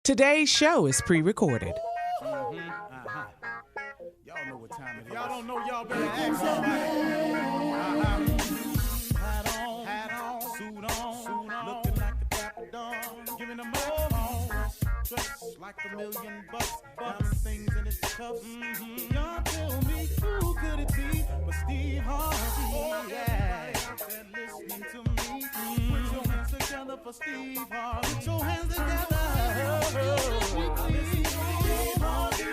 Today's show is pre-recorded. Y'all know what time it is. Y'all don't know, y'all better ask somebody. Hat on, suit on, looking like a dapper dog, giving them all dressed like $1 million bucks, diamond things in its cuffs. Y'all tell me who could it be but Steve Harvey? Oh yeah, listening to me. Put your hands together for Steve Harvey. Put your hands together. Listen to Steve Harvey.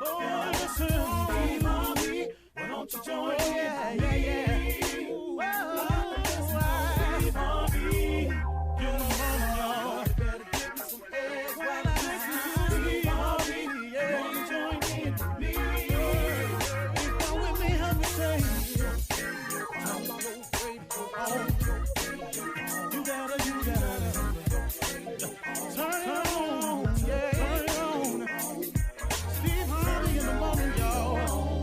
Oh, listen, Steve Harvey. Why don't you join in? Yeah. Steve Harvey. Get them on, y'all. Better give me some eggs while I listen to Steve Harvey. Yeah, you join in with me. If you're with me, help me say, I'm so grateful. You gotta turn on, yeah, turn on. Steve Harvey in the morning, y'all.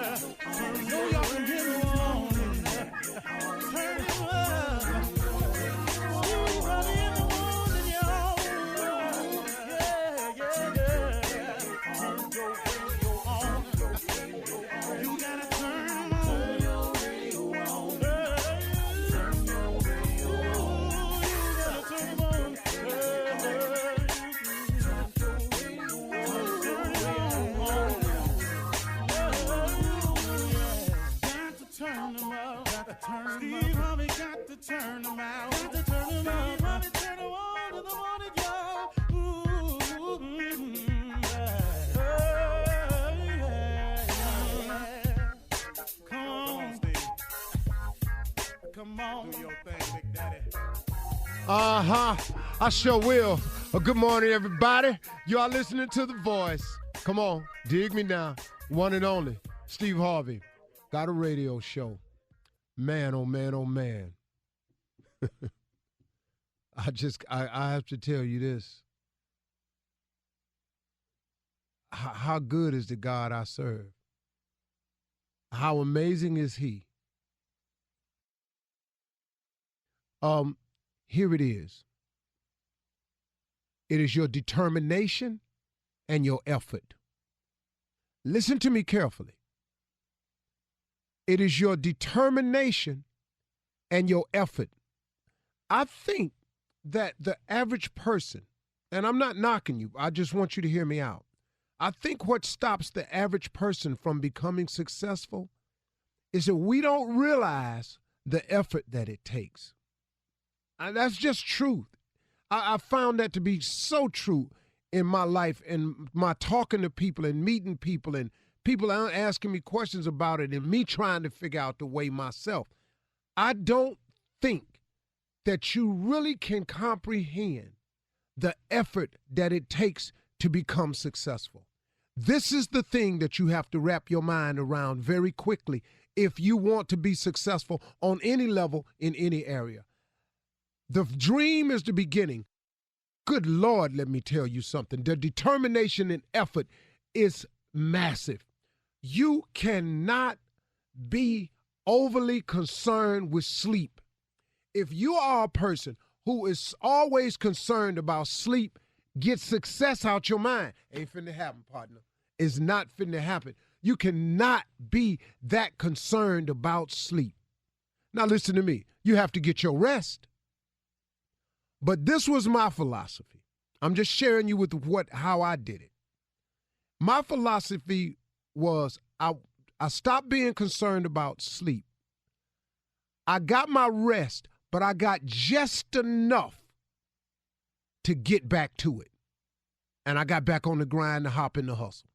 I know y'all can hear me on. Turn it up. Steve Harvey in the morning, y'all. Yeah. Turn your radio on. You gotta turn them on. Your radio on. Turn your radio on. You gotta turn them on. Turn them up, Steve Harvey got to turn them out. Got to turn them out. Harvey turn them on in the morning, y'all. Come on, Steve. Come on, do your thing, Big Daddy. I sure will. Good morning, everybody. You are listening to The Voice. Come on, dig me now. One and only, Steve Harvey. Got a radio show. Man, oh man, oh man. I have to tell you this. How good is the God I serve? How amazing is he? Here it is. It is your determination and your effort. Listen to me carefully. It is your determination and your effort. I think that the average person, and I'm not knocking you, I just want you to hear me out. I think what stops the average person from becoming successful is that we don't realize the effort that it takes. And that's just truth. I found that to be so true in my life and my talking to people and meeting people and people asking me questions about it and me trying to figure out the way myself. I don't think that you really can comprehend the effort that it takes to become successful. This is the thing that you have to wrap your mind around very quickly if you want to be successful on any level in any area. The dream is the beginning. Good Lord, let me tell you something. The determination and effort is massive. You cannot be overly concerned with sleep. If you are a person who is always concerned about sleep, get success out your mind. Ain't finna happen, partner. It's not finna happen. You cannot be that concerned about sleep. Now listen to me. You have to get your rest. But this was my philosophy. I'm just sharing you with how I did it. My philosophy was I stopped being concerned about sleep. I got my rest, but I got just enough to get back to it. And I got back on the grind to hop in the hustle.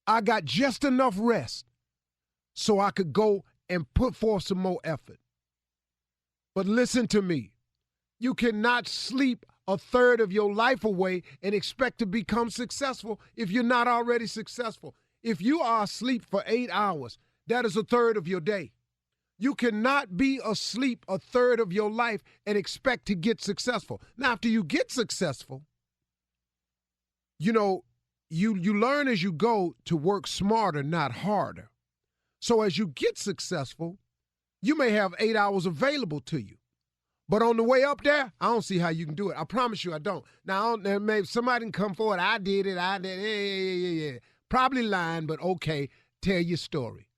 I got just enough rest so I could go and put forth some more effort. But listen to me. You cannot sleep a third of your life away and expect to become successful if you're not already successful. If you are asleep for 8 hours, that is a third of your day. You cannot be asleep a third of your life and expect to get successful. Now, after you get successful, you learn as you go to work smarter, not harder. So as you get successful, you may have 8 hours available to you. But on the way up there, I don't see how you can do it. I promise you I don't. Now, maybe somebody can come forward. I did it. Yeah. Probably lying, but okay, tell your story.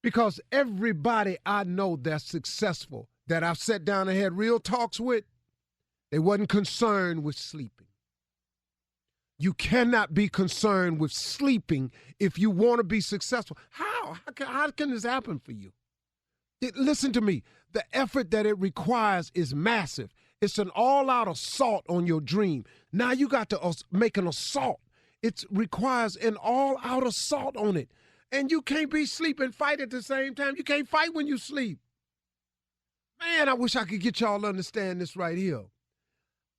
Because everybody I know that's successful, that I've sat down and had real talks with, they wasn't concerned with sleeping. You cannot be concerned with sleeping if you want to be successful. How can this happen for you? Listen to me. The effort that it requires is massive. It's an all-out assault on your dream. Now you got to make an assault. It requires an all-out assault on it. And you can't be sleep and fight at the same time. You can't fight when you sleep. Man, I wish I could get y'all to understand this right here.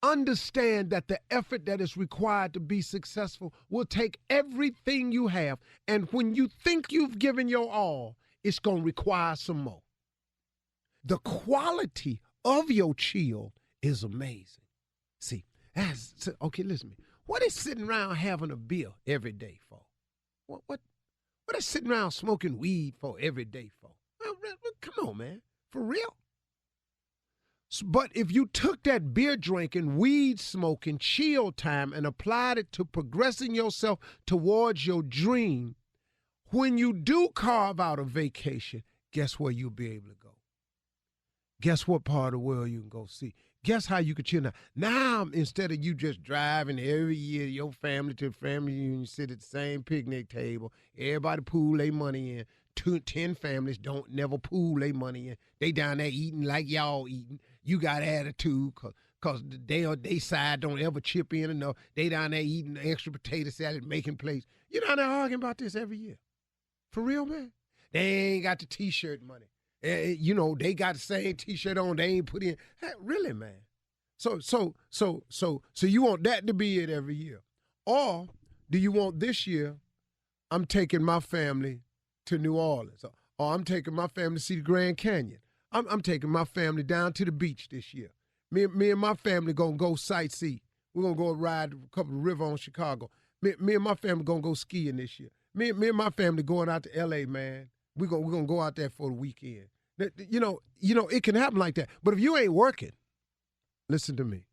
Understand that the effort that is required to be successful will take everything you have. And when you think you've given your all, it's going to require some more. The quality of your chill is amazing. See, okay, listen to me. What is sitting around having a beer every day for? What is sitting around smoking weed for every day for? Well, come on, man. For real? But if you took that beer drinking, weed smoking, chill time and applied it to progressing yourself towards your dream, when you do carve out a vacation, guess where you'll be able to go? Guess what part of the world you can go see? Guess how you can chill now? Now, instead of you just driving every year, your family to family reunion, sit at the same picnic table, everybody pool their money in. 10 families don't never pool their money in. They down there eating like y'all eating. You got attitude because they side don't ever chip in enough. They down there eating extra potato salad, making plates. You down there arguing about this every year. For real, man? They ain't got the T-shirt money. They got the same T-shirt on. They ain't put in. Hey, really, man? So you want that to be it every year? Or do you want this year, I'm taking my family to New Orleans, or I'm taking my family to see the Grand Canyon. I'm taking my family down to the beach this year. Me and my family gonna go sightsee. We're gonna go ride a couple of rivers on Chicago. Me and my family gonna go skiing this year. Me and my family going out to L.A., man. We're gonna go out there for the weekend. You know, it can happen like that. But if you ain't working, listen to me.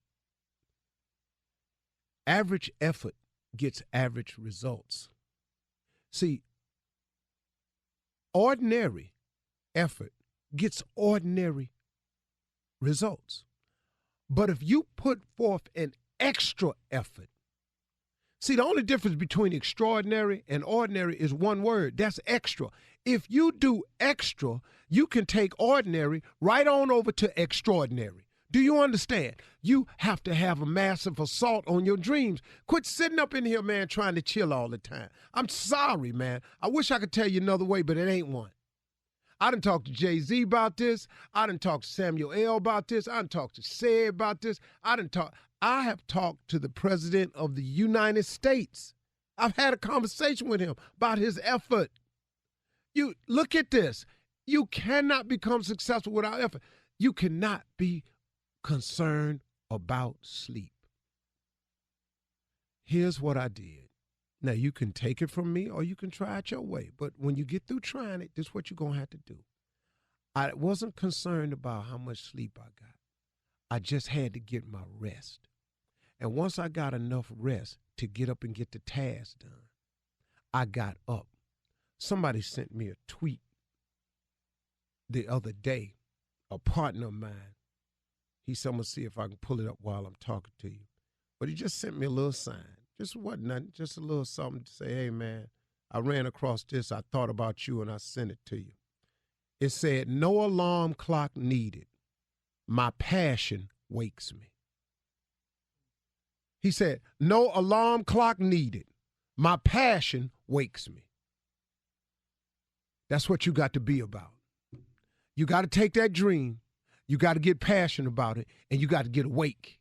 Average effort gets average results. See, ordinary effort gets ordinary results. But if you put forth an extra effort, see, the only difference between extraordinary and ordinary is one word. That's extra. If you do extra, you can take ordinary right on over to extraordinary. Do you understand? You have to have a massive assault on your dreams. Quit sitting up in here, man, trying to chill all the time. I'm sorry, man. I wish I could tell you another way, but it ain't one. I done talked to Jay-Z about this. I done talked to Samuel L. about this. I done talked to Sid about this. I have talked to the President of the United States. I've had a conversation with him about his effort. You look at this. You cannot become successful without effort. You cannot be concerned about sleep. Here's what I did. Now, you can take it from me or you can try it your way. But when you get through trying it, this is what you're going to have to do. I wasn't concerned about how much sleep I got. I just had to get my rest. And once I got enough rest to get up and get the task done, I got up. Somebody sent me a tweet the other day, a partner of mine. He said, I'm going to see if I can pull it up while I'm talking to you. But he just sent me a little sign. Just wasn't nothing, just a little something to say, hey, man, I ran across this. I thought about you, and I sent it to you. It said, no alarm clock needed. My passion wakes me. He said, no alarm clock needed. My passion wakes me. That's what you got to be about. You got to take that dream. You got to get passionate about it, and you got to get awake.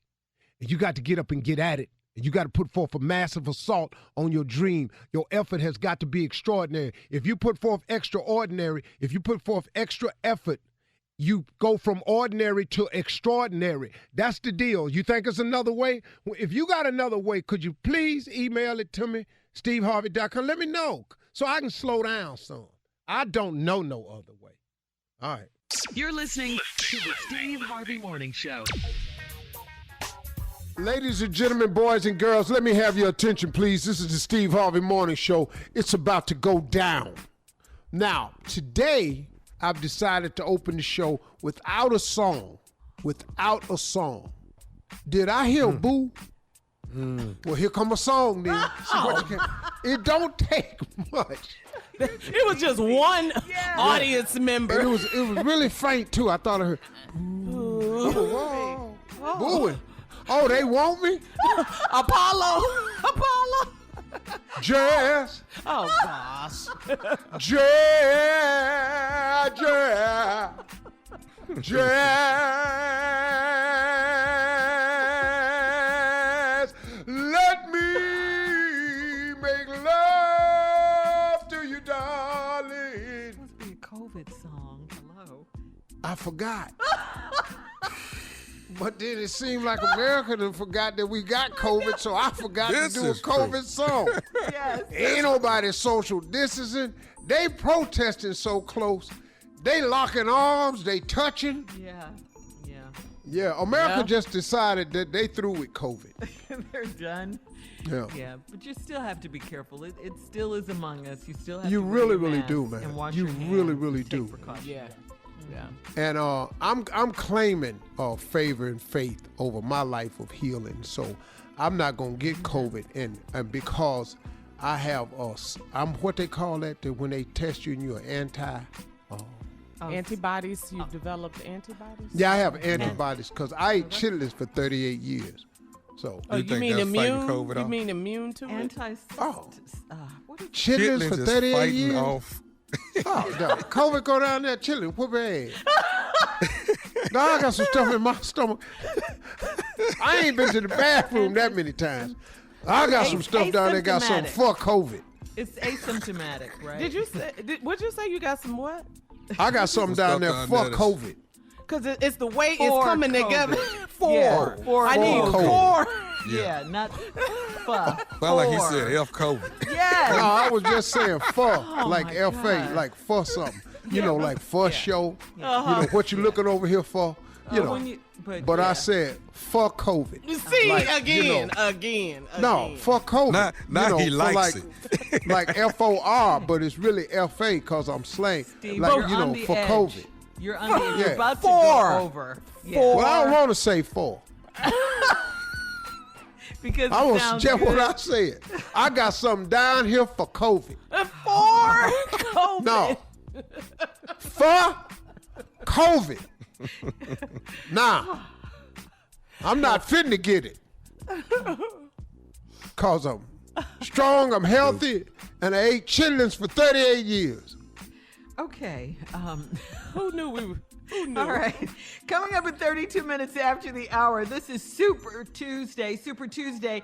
And you got to get up and get at it. And you got to put forth a massive assault on your dream. Your effort has got to be extraordinary. If you put forth extraordinary, if you put forth extra effort, you go from ordinary to extraordinary. That's the deal. You think it's another way? If you got another way, could you please email it to me, steveharvey.com? Let me know so I can slow down some. I don't know no other way. All right. You're listening to the Steve Harvey Morning Show. Ladies and gentlemen, boys and girls, let me have your attention, please. This is the Steve Harvey Morning Show. It's about to go down. Now, today, I've decided to open the show without a song. Without a song. Did I hear a boo? Well, here come a song then. It don't take much. It was just one audience member. And it was really faint, too. I thought I heard, booing. Oh, they want me? Apollo. Jazz. Oh, gosh. Jazz. Let me make love to you, darling. Must be a COVID song. Hello. I forgot. But then it seemed like America done forgot that we got COVID, so I forgot to do a COVID song. Yes. Ain't nobody social distancing. They protesting so close. They locking arms. They touching. Yeah, America just decided that they through with COVID. They're done. Yeah. But you still have to be careful. It still is among us. You still have You to really, wear your really do, mask man. and wash You your hands really, and really take do. precautions. Yeah. And I'm claiming favor and faith over my life of healing. So I'm not gonna get COVID, and because I have I'm what they call that when they test you and you're Antibodies? You've developed antibodies? Yeah, I have antibodies because I ate chitlins for 38 years. So you mean immune? COVID You off? mean immune to it? What is chitlins for 38 years. Off. Oh, no. COVID go down there chilling. Whoop ass. Now I got some stuff in my stomach. I ain't been to the bathroom that many times. I got some stuff down there got some for COVID. It's asymptomatic, right? What'd you say you got some what? I got something down there for COVID. Because it's the way For it's coming COVID. together. Yeah, for I need COVID. 4. Yeah, not fuh. Sound like he said F COVID. Yes. No, I was just saying for, like my F.A., God. like for something. You know, like for show. Uh-huh. You know, what you looking over here for? You know. But I said for COVID. You see, Like, again. No, for COVID. Now he likes it. Like F-O-R, but it's really F-A because I'm slang. Steve, Like, you're you on know, the for edge. COVID. You're on the edge. You're Yeah. about to For. go over. Yeah. Well, I don't want to say for. Because I it want sounds to just what good. I said. I got something down here for COVID. For COVID. No. For COVID. Nah. I'm not fitting to get it. Because I'm strong, I'm healthy, and I ate chitlins for 38 years. Okay. Who knew? All right. Coming up in 32 minutes after the hour, this is Super Tuesday. Super Tuesday.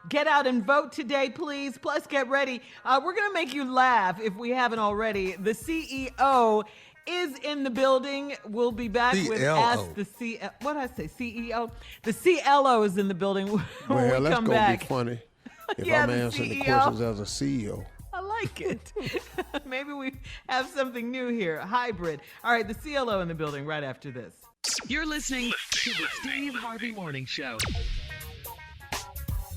Get out and vote today, please. Plus, get ready. We're going to make you laugh if we haven't already. The CEO is in the building. We'll be back with Ask the CEO. What did I say? CEO? The CLO is in the building when Well, we that's come going to back. be funny if Yeah, I'm the answering the CEO. questions as a CEO. I like it. Maybe we have something new here, a hybrid. All right, the CLO in the building right after this. You're listening to the Steve Harvey Morning Show.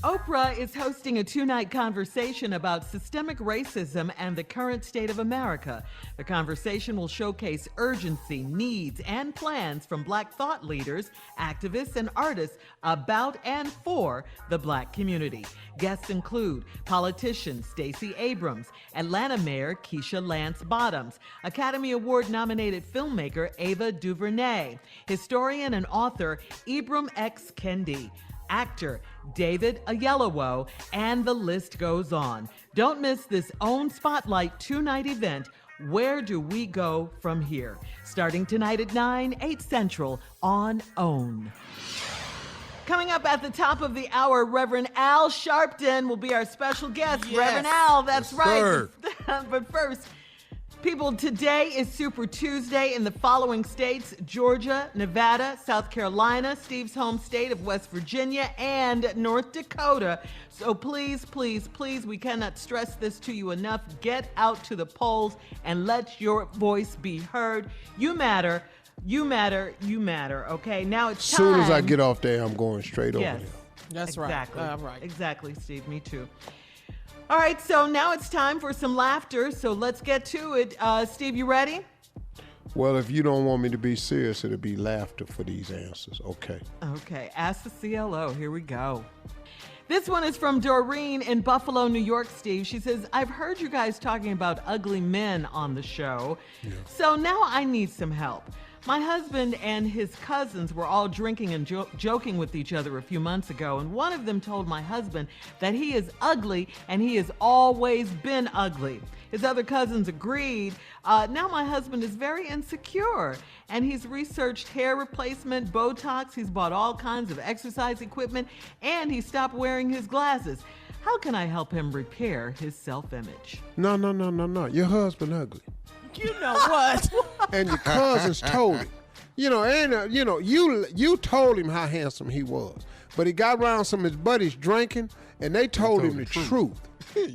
Oprah is hosting a 2-night conversation about systemic racism and the current state of America. The conversation will showcase urgency, needs, and plans from Black thought leaders, activists, and artists about and for the Black community. Guests include politician Stacey Abrams, Atlanta Mayor Keisha Lance Bottoms, Academy Award-nominated filmmaker Ava DuVernay, historian and author Ibram X. Kendi, actor David Oyelowo, and the list goes on. Don't miss this OWN Spotlight 2-night event. Where do we go from here? Starting tonight at 9, 8 Central on OWN. Coming up at the top of the hour, Reverend Al Sharpton will be our special guest. Yes. Reverend Al, that's Yes, right. sir. But first, people, today is Super Tuesday in the following states: Georgia, Nevada, South Carolina, Steve's home state of West Virginia, and North Dakota. So please, please, please, we cannot stress this to you enough. Get out to the polls and let your voice be heard. You matter. You matter, okay? Now it's As time. soon as I get off there, I'm going straight over Yes. there. That's Exactly. right. All right. Exactly, Steve. Me too. All right, so now it's time for some laughter. So let's get to it. Steve, you ready? Well, if you don't want me to be serious, it'll be laughter for these answers. Okay. Okay, ask the CLO. Here we go. This one is from Doreen in Buffalo, New York, Steve. She says, I've heard you guys talking about ugly men on the show. Yeah. So now I need some help. My husband and his cousins were all drinking and joking with each other a few months ago, and one of them told my husband that he is ugly and he has always been ugly. His other cousins agreed. Now my husband is very insecure, and he's researched hair replacement, Botox, he's bought all kinds of exercise equipment, and he stopped wearing his glasses. How can I help him repair his self-image? No. Your husband ugly. You know what? And your cousins told him. You told him how handsome he was. But he got around some of his buddies drinking, and they told him the truth.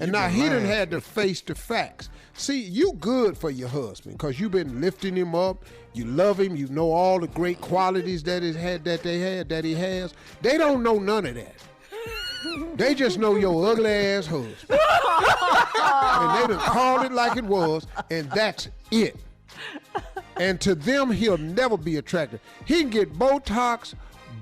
And now he done had to face the facts. See, you good for your husband because you've been lifting him up. You love him. You know all the great qualities that he has. They don't know none of that. They just know your ugly ass husband. And they done called it like it was, and that's it. And to them, he'll never be attractive. He can get Botox,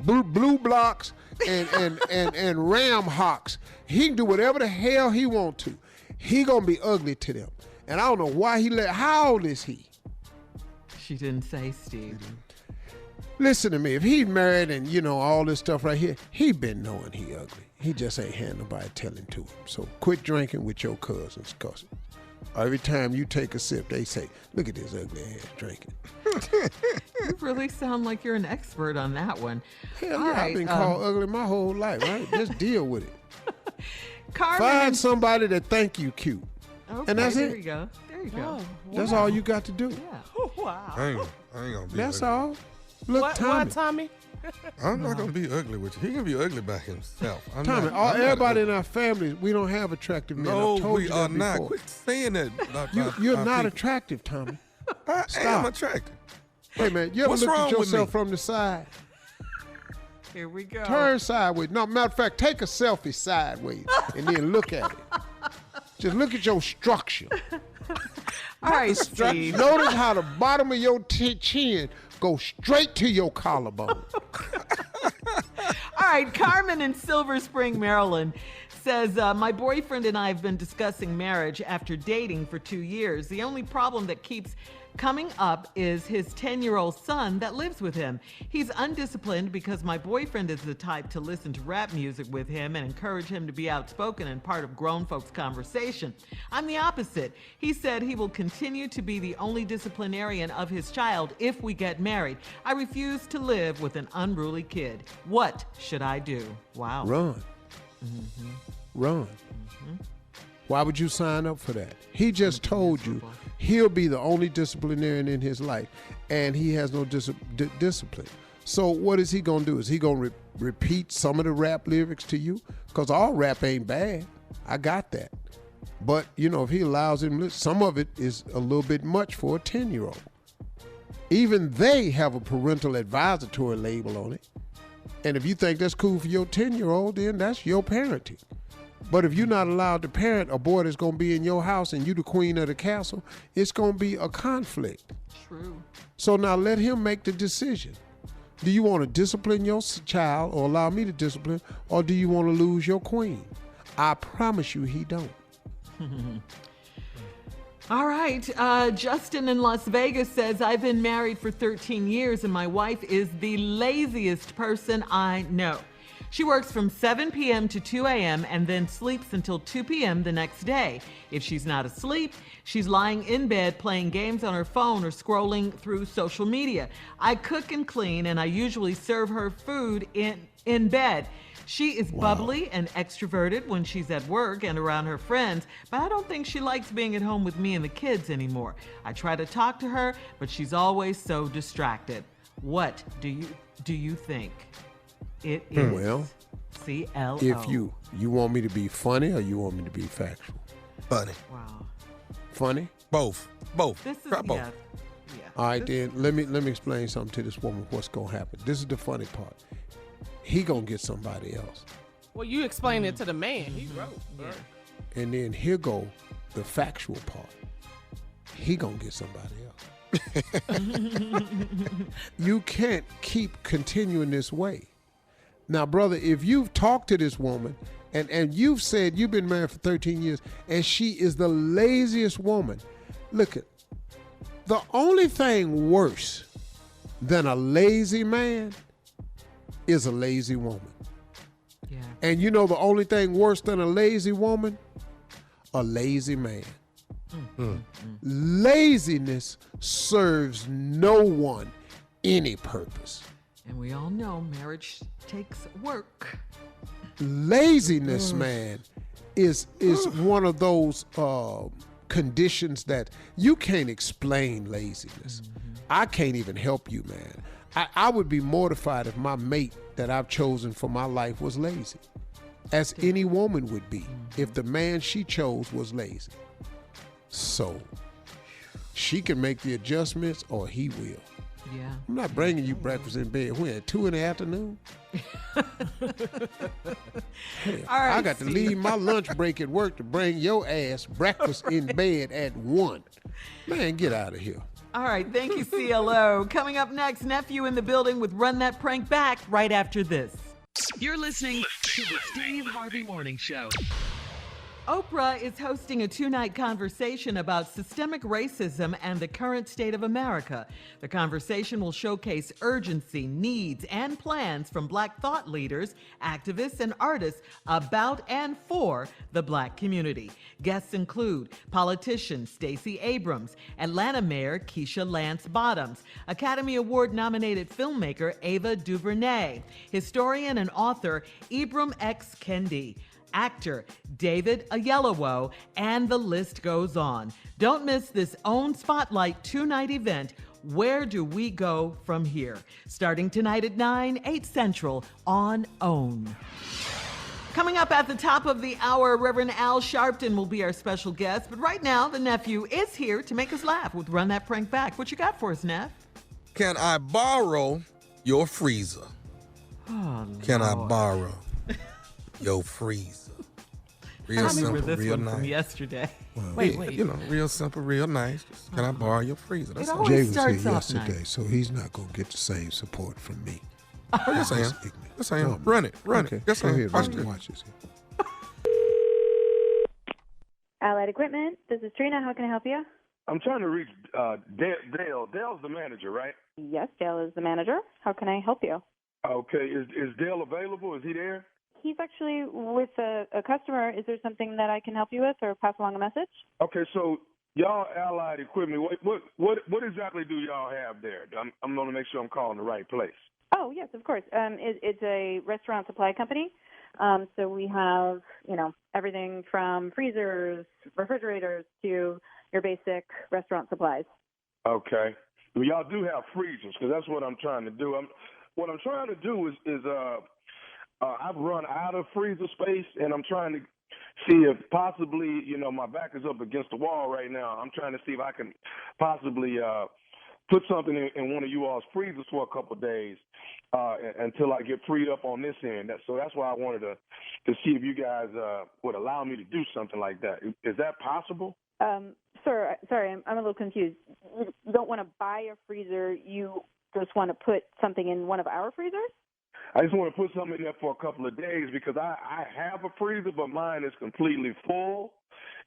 blue blocks, and ram hocks. He can do whatever the hell he want to. He gonna be ugly to them. And I don't know why how old is he? She didn't say, Steve. Listen to me. If he married and, all this stuff right here, he been knowing he ugly. He just ain't had nobody telling to him. So quit drinking with your cousins, cause every time you take a sip, they say, look at this ugly ass drinking. You really sound like you're an expert on that one. Hell yeah, I've been called ugly my whole life, right? Just deal with it. Carmen Find somebody that think you cute. Okay, and that's there it. you go. There you go. That's all you got to do. Yeah. Oh, wow. I ain't gonna be That's ugly. all. Look, What, Tommy. I'm not gonna be ugly with you. He can be ugly by himself. Tommy, everybody in our family, we don't have attractive men. No, I've told we you are that not. before. Quit saying that. You're not people. attractive, Tommy. I Stop. am attractive. Hey, man, you ever What's looked wrong at with yourself me? from the side? Here we go. Turn sideways. No, matter of fact, take a selfie sideways and then look at it. Just look at your structure. All right, Steve. Notice how the bottom of your chin goes straight to your collarbone. All right, Carmen in Silver Spring, Maryland says, my boyfriend and I have been discussing marriage after dating for 2 years. The only problem that keeps coming up is his 10-year-old son that lives with him. He's undisciplined because my boyfriend is the type to listen to rap music with him and encourage him to be outspoken and part of grown folks' conversation. I'm the opposite. He said he will continue to be the only disciplinarian of his child if we get married. I refuse to live with an unruly kid. What should I do? Wow. Run. Mm-hmm. Run. Mm-hmm. Why would you sign up for that? He just told you he'll be the only disciplinarian in his life, and he has no discipline. So what is he going to do? Is he going to repeat some of the rap lyrics to you? Because all rap ain't bad. I got that. But, if he allows him to listen, some of it is a little bit much for a 10-year-old. Even they have a parental advisory label on it. And if you think that's cool for your 10-year-old, then that's your parenting. But if you're not allowed to parent a boy that's going to be in your house and you the queen of the castle, it's going to be a conflict. True. So now let him make the decision. Do you want to discipline your child or allow me to discipline, or do you want to lose your queen? I promise you he don't. All right. Justin in Las Vegas says, I've been married for 13 years and my wife is the laziest person I know. She works from 7 p.m. to 2 a.m. and then sleeps until 2 p.m. the next day. If she's not asleep, she's lying in bed playing games on her phone or scrolling through social media. I cook and clean, and I usually serve her food in bed. She is bubbly and extroverted when she's at work and around her friends, but I don't think she likes being at home with me and the kids anymore. I try to talk to her, but she's always so distracted. What do you think? It is Well, CLO. if you want me to be funny or you want me to be factual? Funny. Wow. Funny? Both. This is Try both. yeah. All right, then let me explain something to this woman. What's gonna happen? This is the funny part. He gonna get somebody else. Well, you explain it to the man. He wrote. Yeah. And then here go the factual part. He gonna get somebody else. You can't keep continuing this way. Now, brother, if you've talked to this woman and you've said you've been married for 13 years and she is the laziest woman, look at the only thing worse than a lazy man is a lazy woman. Yeah. And you know the only thing worse than a lazy woman? A lazy man. Laziness serves no one any purpose. And we all know marriage takes work. Laziness, man, is one of those conditions that you can't explain laziness. I can't even help you, man. I would be mortified if my mate that I've chosen for my life was lazy, as any woman would be if the man she chose was lazy. So she can make the adjustments or he will. Yeah. I'm not bringing you breakfast in bed. When, at 2 in the afternoon? Hell, All right, I got to leave my lunch break at work to bring your ass breakfast in bed at 1. Man, get out of here. All right, thank you, CLO. Coming up next, Nephew in the building with Run That Prank Back right after this. You're listening to the Steve Harvey Morning Show. Oprah is hosting a 2-night conversation about systemic racism and the current state of America. The conversation will showcase urgency, needs, and plans from Black thought leaders, activists, and artists about and for the Black community. Guests include politician Stacey Abrams, Atlanta Mayor Keisha Lance Bottoms, Academy Award-nominated filmmaker Ava DuVernay, historian and author Ibram X. Kendi, actor David Oyelowo, and the list goes on. Don't miss this OWN Spotlight 2-night event. Where do we go from here? Starting tonight at 9, 8 Central on OWN. Coming up at the top of the hour, Reverend Al Sharpton will be our special guest. But right now, the nephew is here to make us laugh with Run That Prank Back. What you got for us, Neff? Can I borrow your freezer? Oh, Can I Lord. borrow your freezer? Real I simple, remember this real one from nice. yesterday. Wait. You know, real simple, real nice. Just, can I borrow your freezer? That's It all. always Jay was starts here off yesterday, nice. so he's not going to get the same support from me. Oh, yes, I am. Yes, I am. Run it. Okay, it. Yes, go I am. ahead, Watch Mr. this. Watch this. Allied Equipment, this is Trina. How can I help you? I'm trying to reach Dale. Dale's the manager, right? Yes, Dale is the manager. How can I help you? Okay. Is Dale available? Is he there? He's actually with a customer. Is there something that I can help you with or pass along a message? Okay. So y'all Allied Equipment. What exactly do y'all have there? I'm going to make sure I'm calling the right place. Oh, yes, of course. It's a restaurant supply company. So we have, everything from freezers, refrigerators to your basic restaurant supplies. Okay. Well, y'all do have freezers because that's what I'm trying to do. What I'm trying to do is I've run out of freezer space, and I'm trying to see if possibly, my back is up against the wall right now. I'm trying to see if I can possibly put something in one of you all's freezers for a couple of days until I get freed up on this end. So that's why I wanted to see if you guys would allow me to do something like that. Is that possible? Sir, sorry, I'm a little confused. You don't want to buy a freezer. You just want to put something in one of our freezers? I just want to put something in there for a couple of days because I have a freezer, but mine is completely full.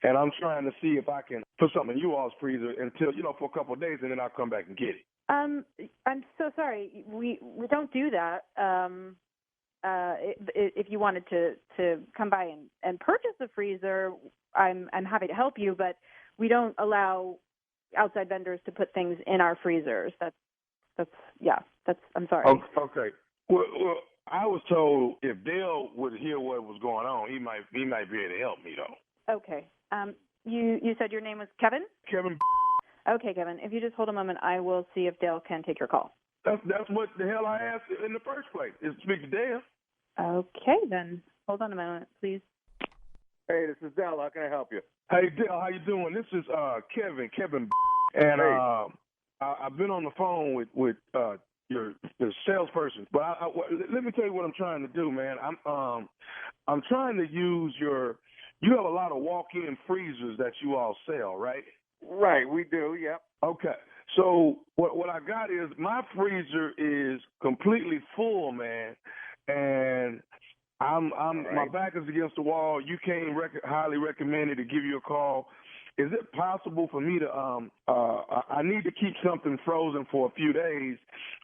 And I'm trying to see if I can put something in you all's freezer until, for a couple of days, and then I'll come back and get it. I'm so sorry. We don't do that. If you wanted to come by and purchase a freezer, I'm happy to help you, but we don't allow outside vendors to put things in our freezers. I'm sorry. Okay. Well, I was told if Dale would hear what was going on, he might be able to help me though. Okay. You said your name was Kevin? Kevin. Okay, Kevin. If you just hold a moment, I will see if Dale can take your call. That's what the hell I asked in the first place, is to speak to Dale. Okay, then. Hold on a moment, please. Hey, this is Dale. How can I help you? Hey, Dale, how you doing? This is Kevin, and I've been on the phone with your salesperson, but let me tell you what I'm trying to do, man. I'm trying to use your. You have a lot of walk-in freezers that you all sell, right? Right, we do. Yep. Okay. So what I got is my freezer is completely full, man, and my back is against the wall. You came highly recommended to give you a call. Is it possible for me to I need to keep something frozen for a few days.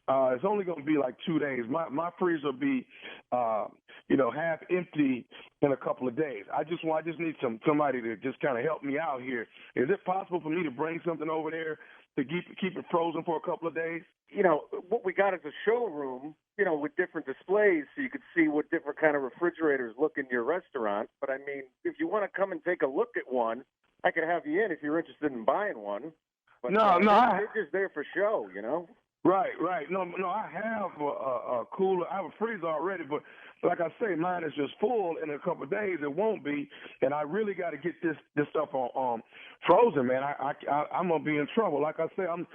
It's only going to be like 2 days. My freezer will be half empty in a couple of days. I just need somebody to just kind of help me out here. Is it possible for me to bring something over there to keep it frozen for a couple of days? What we got is a showroom, with different displays so you could see what different kind of refrigerators look in your restaurant. But, I mean, if you want to come and take a look at one, I could have you in if you're interested in buying one. But, they're just there for show, Right. No, I have a cooler. I have a freezer already, but like I say, mine is just full. In a couple of days, it won't be, and I really got to get this stuff on frozen, man. I'm gonna be in trouble. Like I say, I'm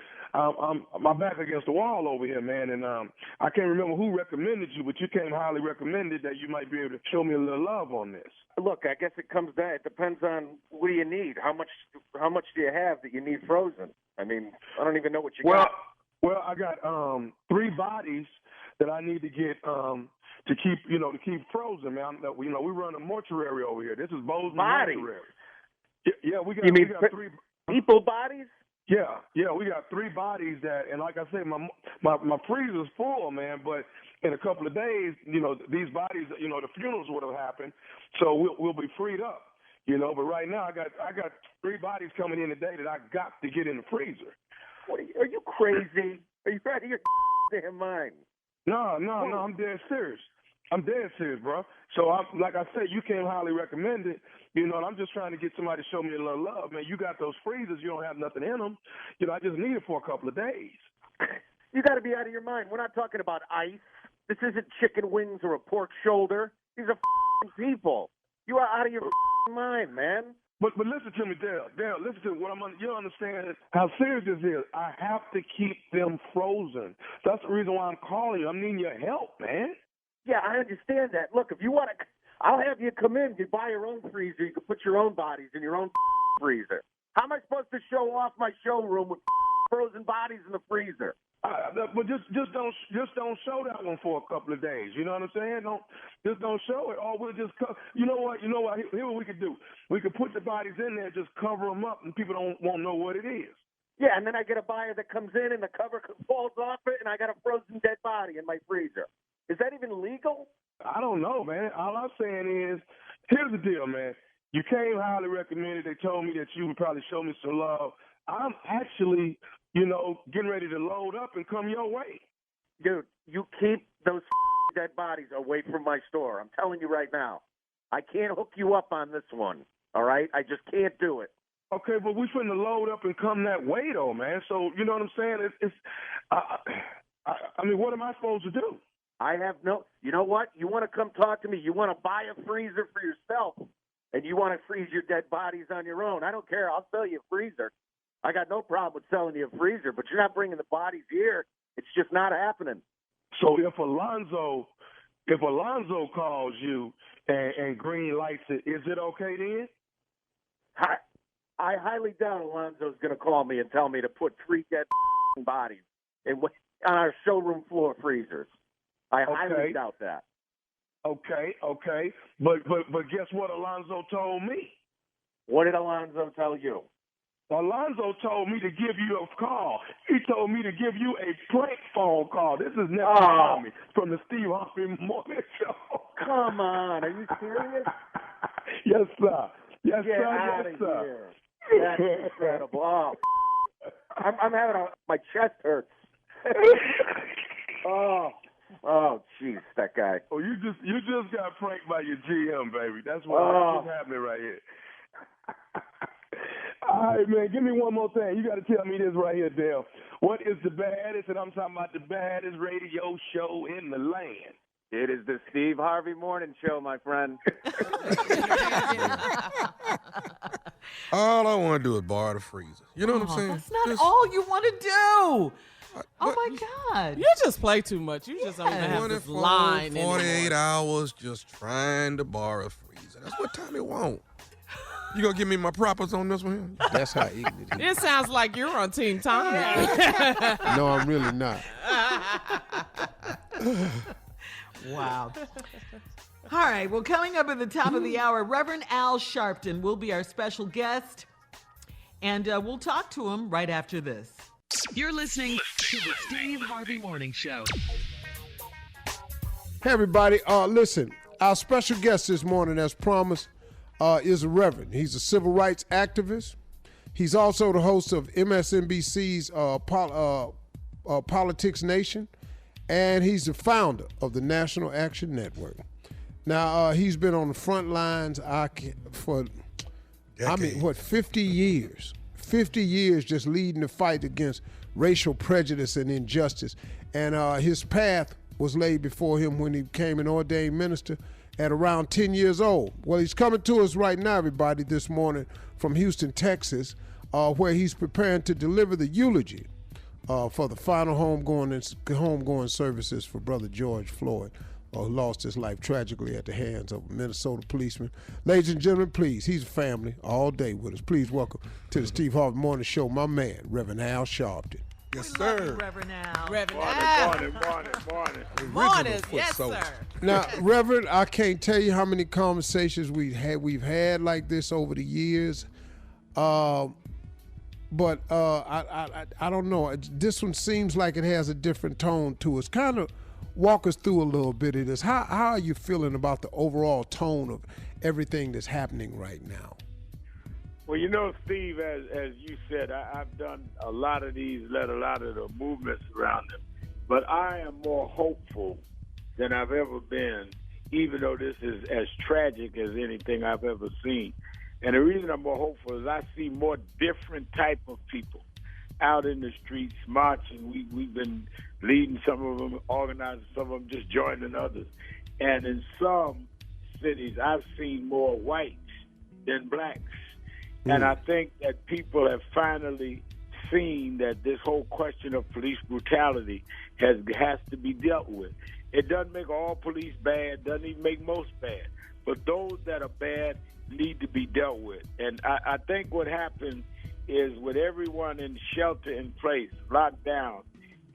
my back against the wall over here, man, and I can't remember who recommended you, but you came highly recommended that you might be able to show me a little love on this. Look, I guess it comes down. It depends on what do you need. How much do you have that you need frozen? I mean, I don't even know what you got. Well, I got 3 bodies that I need to get to keep frozen, man. We run a mortuary over here. This is Bozeman Mortuary. Yeah, we got 3 people bodies. Yeah, we got 3 bodies and like I say, my freezer's full, man. But in a couple of days, these bodies, the funerals would have happened, so we'll be freed up, But right now, I got 3 bodies coming in today that I got to get in the freezer. Are you crazy? Are you out of your damn mind? No, I'm dead serious. Bro. So, like I said, you came highly recommended, and I'm just trying to get somebody to show me a little love. Man, you got those freezers. You don't have nothing in them. I just need it for a couple of days. You got to be out of your mind. We're not talking about ice. This isn't chicken wings or a pork shoulder. These are people. You are out of your mind, man. But listen to me, Dale. Listen to what you don't understand how serious this is. I have to keep them frozen. That's the reason why I'm calling you. I'm needing your help, man. Yeah, I understand that. Look, if you want to, I'll have you come in. You buy your own freezer. You can put your own bodies in your own freezer. How am I supposed to show off my showroom with frozen bodies in the freezer? But just don't show that one for a couple of days. You know what I'm saying? Don't show it. Or we'll just you know what? Here's what we could do. We could put the bodies in there, just cover them up, and people won't know what it is. Yeah, and then I get a buyer that comes in and the cover falls off it, and I got a frozen dead body in my freezer. Is that even legal? I don't know, man. All I'm saying is, here's the deal, man. You came highly recommended. They told me that you would probably show me some love. I'm actually, getting ready to load up and come your way. Dude, you keep those dead bodies away from my store. I'm telling you right now. I can't hook you up on this one, all right? I just can't do it. Okay, but we finna load up and come that way, though, man. So, you know what I'm saying? I mean, what am I supposed to do? I have you know what? You want to come talk to me. You want to buy a freezer for yourself, and you want to freeze your dead bodies on your own. I don't care. I'll sell you a freezer. I got no problem with selling you a freezer, but you're not bringing the bodies here. It's just not happening. So if Alonzo calls you and green lights it, is it okay then? I highly doubt Alonzo's going to call me and tell me to put 3 dead bodies on our showroom floor freezers. I highly doubt that. Okay. But guess what Alonzo told me? What did Alonzo tell you? Alonzo told me to give you a call. He told me to give you a prank phone call. This is Nephew Tommy from the Steve Harvey Morning Show. Come on. Are you serious? Yes, sir. Yes, Get sir. out Yes, of sir. Here. That's incredible. Oh, I'm having my chest hurts. Oh, jeez, that guy. Oh, you just got pranked by your GM, baby. That's what's happening right here. All right, man, give me one more thing. You got to tell me this right here, Dale. What is the baddest, and I'm talking about the baddest radio show in the land? It is the Steve Harvey Morning Show, my friend. All I want to do is borrow the freezer. You know what I'm saying? That's not all you want to do. Oh my God. You just play too much. You just don't even have this 24, line 48 anymore. hours just trying to borrow a freezer. That's what Tommy want. You gonna give me my propers on this one? That's how ignorant he is. It sounds like you're on Team Tommy. No, I'm really not. Wow. All right. Well, coming up at the top of the hour, Reverend Al Sharpton will be our special guest. And we'll talk to him right after this. You're listening to the Steve Harvey Morning Show. Hey, everybody. Listen, our special guest this morning, as promised, is a Reverend. He's a civil rights activist. He's also the host of MSNBC's Politics Nation, and he's the founder of the National Action Network. Now, he's been on the front lines for, 50 years. 50 years just leading the fight against racial prejudice and injustice. And his path was laid before him when he became an ordained minister at around 10 years old. Well, he's coming to us right now, everybody, this morning from Houston, Texas, where he's preparing to deliver the eulogy for the final homegoing services for Brother George Floyd, who lost his life tragically at the hands of a Minnesota policeman. Ladies and gentlemen, please, he's a family all day with us. Please welcome to the Steve Harvey Morning Show, my man, Reverend Al Sharpton. Yes, We love sir. you, Reverend Al. Reverend Morning, Al. morning. Morning. Foot Yes, soldier. sir. Now, Reverend, I can't tell you how many conversations we've had like this over the years. But I don't know. This one seems like it has a different tone to us. Kind of walk us through a little bit of this. How are you feeling about the overall tone of everything that's happening right now? Well, you know, Steve, as you said, I've done a lot of these, led a lot of the movements around them. But I am more hopeful than I've ever been, even though this is as tragic as anything I've ever seen. And the reason I'm more hopeful is I see more different type of people out in the streets marching. We've been leading some of them, organizing some of them, just joining others. And in some cities, I've seen more whites than blacks. And I think that people have finally seen that this whole question of police brutality has to be dealt with. It doesn't make all police bad, doesn't even make most bad. But those that are bad need to be dealt with. And I think what happened is with everyone in shelter in place, locked down,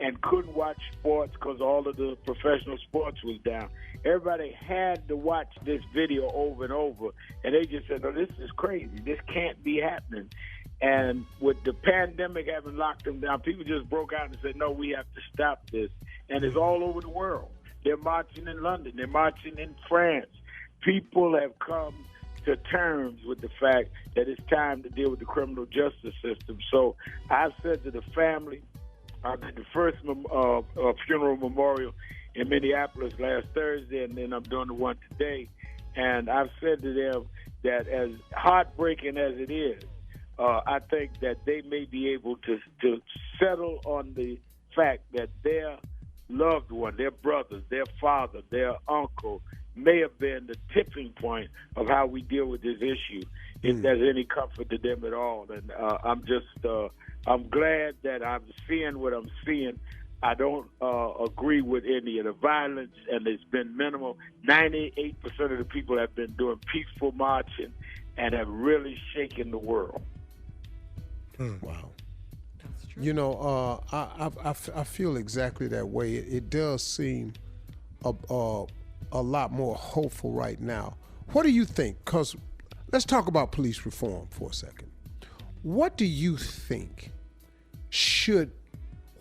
and couldn't watch sports because all of the professional sports was down, everybody had to watch this video over and over, and they just said, no, this is crazy. This can't be happening. And with the pandemic having locked them down, people just broke out and said, no, we have to stop this. And it's all over the world. They're marching in London. They're marching in France. People have come to terms with the fact that it's time to deal with the criminal justice system. So I've said to the family, I did the first funeral memorial in Minneapolis last Thursday, and then I'm doing the one today. And I've said to them that as heartbreaking as it is, I think that they may be able to settle on the fact that their loved one, their brothers, their father, their uncle, may have been the tipping point of how we deal with this issue, if there's any comfort to them at all. And I'm glad that I'm seeing what I'm seeing. I don't agree with any of the violence, and it's been minimal. 98% of the people have been doing peaceful marching and have really shaken the world. Wow. You know, I feel exactly that way. It does seem a lot more hopeful right now. What do you think? Because let's talk about police reform for a second. What do you think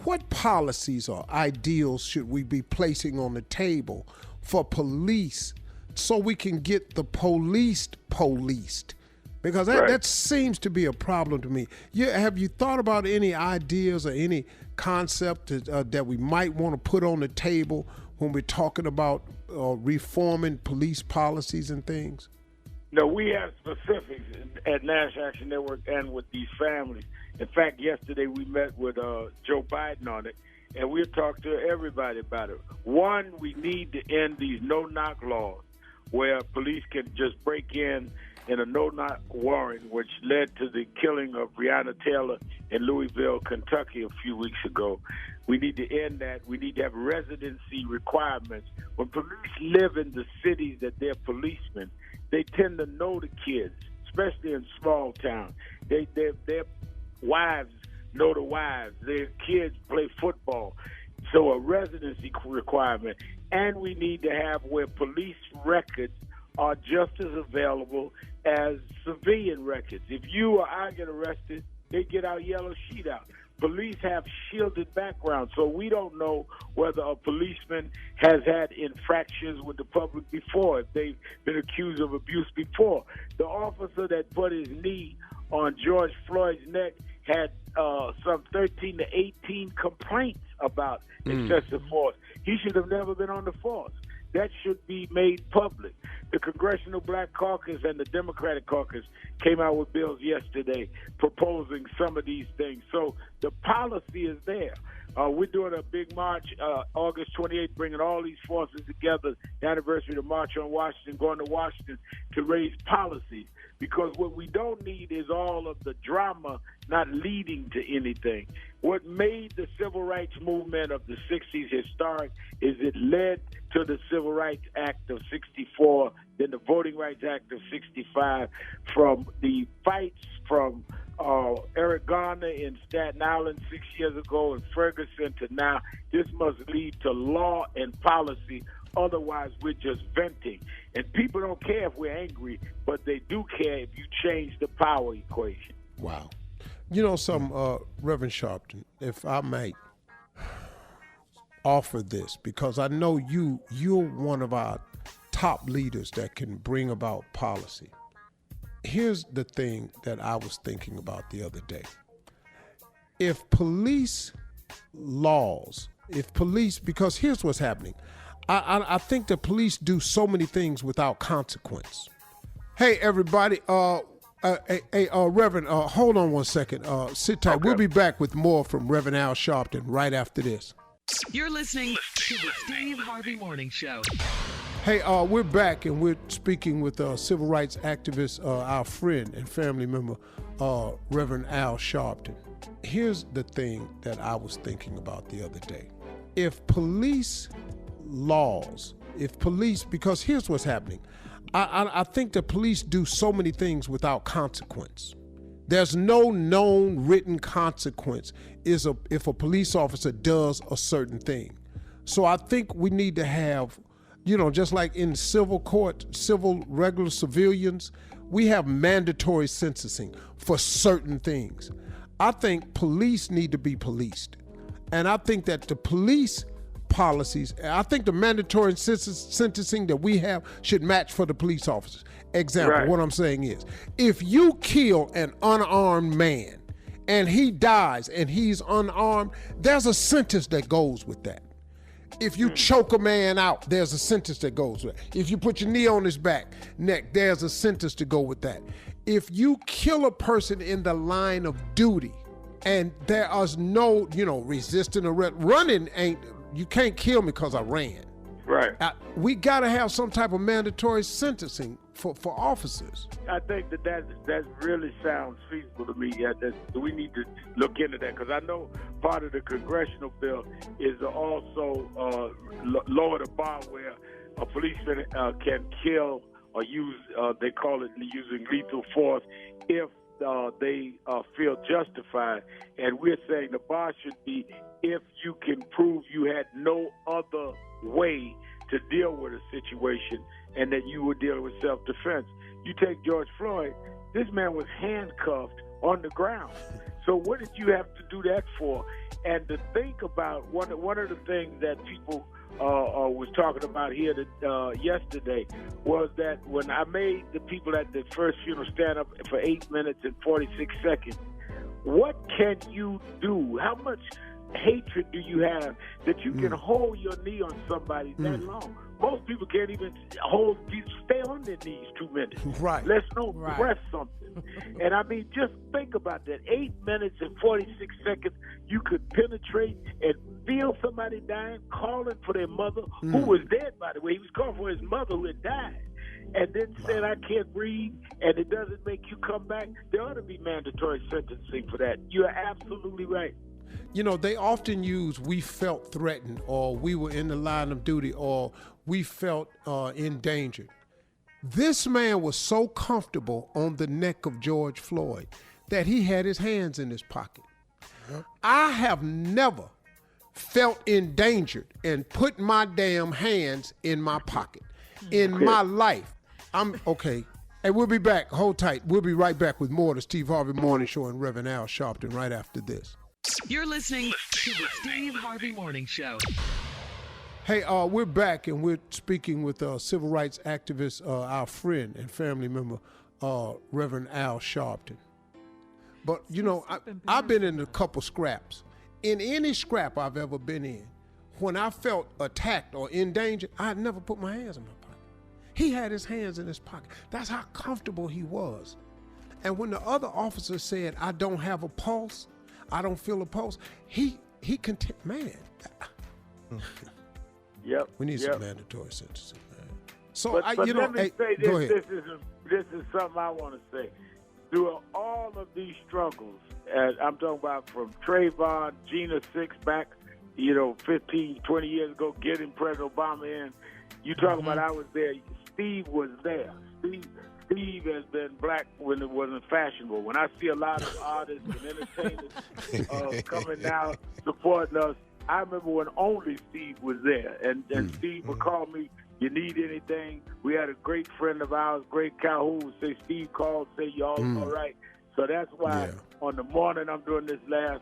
what policies or ideals should we be placing on the table for police so we can get the policed? Because that seems to be a problem to me. Have you thought about any ideas or any concept that we might want to put on the table when we're talking about reforming police policies and things? No, we have specifics at National Action Network and with these families. In fact, yesterday we met with Joe Biden on it, and we'll talk to everybody about it. One, we need to end these no-knock laws where police can just break in in a no-knock warrant, which led to the killing of Breonna Taylor in Louisville, Kentucky, a few weeks ago. We need to end that. We need to have residency requirements. When police live in the cities that they're policemen, they tend to know the kids, especially in small towns. Their wives know the wives. Their kids play football. So a residency requirement. And we need to have where police records are just as available as civilian records. If you or I get arrested, they get our yellow sheet out. Police have shielded backgrounds, so we don't know whether a policeman has had infractions with the public before, if they've been accused of abuse before. The officer that put his knee on George Floyd's neck had some 13 to 18 complaints about excessive force. He should have never been on the force. That should be made public. The Congressional Black Caucus and the Democratic Caucus came out with bills yesterday proposing some of these things. So the policy is there. We're doing a big march August 28th, bringing all these forces together, the anniversary of the March on Washington, going to Washington to raise policies. Because what we don't need is all of the drama not leading to anything. What made the civil rights movement of the 60s historic is it led to the Civil Rights Act of 64, then the Voting Rights Act of 65, from the fights from Eric Garner in Staten Island 6 years ago and Ferguson to now. This must lead to law and policy. Otherwise, we're just venting. And people don't care if we're angry, but they do care if you change the power equation. Wow. You know something, Reverend Sharpton, if I might offer this, because I know you're one of our top leaders that can bring about policy. Here's the thing that I was thinking about the other day. If police laws, because here's what's happening. I think the police do so many things without consequence. Hey, everybody, Reverend, hold on one second. Sit tight. Okay. We'll be back with more from Reverend Al Sharpton right after this. You're listening to the Steve Harvey Morning Show. Hey, we're back, and we're speaking with civil rights activist, our friend and family member, Reverend Al Sharpton. Here's the thing that I was thinking about the other day. If police laws, because here's what's happening. I think the police do so many things without consequence. There's no known written consequence if a police officer does a certain thing. So I think we need to have, just like in civil court, regular civilians, we have mandatory sentencing for certain things. I think police need to be policed. And I think that the police policies, I think the mandatory sentencing that we have should match for the police officers. Example, right. What I'm saying is, if you kill an unarmed man and he dies and he's unarmed, there's a sentence that goes with that. If you choke a man out, there's a sentence that goes with it. If you put your knee on his neck, there's a sentence to go with that. If you kill a person in the line of duty and there is no, resisting arrest, running you can't kill me because I ran. Right. We got to have some type of mandatory sentencing for officers. I think that really sounds feasible to me. We need to look into that, because I know part of the congressional bill is to also lower the bar where a policeman can kill or use, they call it using lethal force, if they feel justified. And we're saying the bar should be if you can prove you had no other way to deal with a situation and that you were dealing with self-defense. You take George Floyd, this man was handcuffed on the ground. So what did you have to do that for? And to think about one of the things that people was talking about here yesterday was that when I made the people at the first funeral stand up for 8 minutes and 46 seconds, what can you do? How much hatred do you have that you can hold your knee on somebody that long? Most people can't even stay on their knees 2 minutes. Right. Let's not press something. And I mean, just think about that. 8 minutes and 46 seconds, you could penetrate and feel somebody dying, calling for their mother, who was dead, by the way. He was calling for his mother who had died. and then said I can't breathe and it doesn't make you come back, there ought to be mandatory sentencing for that. You're absolutely right. You know, they often use "we felt threatened" or "we were in the line of duty" or "we felt endangered." This man was so comfortable on the neck of George Floyd that he had his hands in his pocket. I have never felt endangered and put my damn hands in my pocket in my life. I'm okay. And we'll be back. Hold tight. We'll be right back with more of the Steve Harvey Morning Show and Reverend Al Sharpton right after this. You're listening to the Steve Harvey Morning Show. Hey, we're back and we're speaking with civil rights activist, our friend and family member, Reverend Al Sharpton. But, you know, I've been in a couple scraps. In any scrap I've ever been in, when I felt attacked or in danger, I never put my hands in my pocket. He had his hands in his pocket. That's how comfortable he was. And when the other officer said, I don't have a pulse, I don't feel a pulse, he man. Yep. We need some mandatory sentencing, man. So, but let me say this, go ahead. This is something I want to say. Through all of these struggles, I'm talking about from Trayvon, Gina Six back, 15, 20 years ago, getting President Obama in. You talking about I was there. Steve was there. Steve has been black when it wasn't fashionable. When I see a lot of artists and entertainers coming out supporting us, I remember when only Steve was there. And Steve would call me, you need anything? We had a great friend of ours, Greg Calhoun, say Steve called, say you all all right. So that's why on the morning I'm doing this last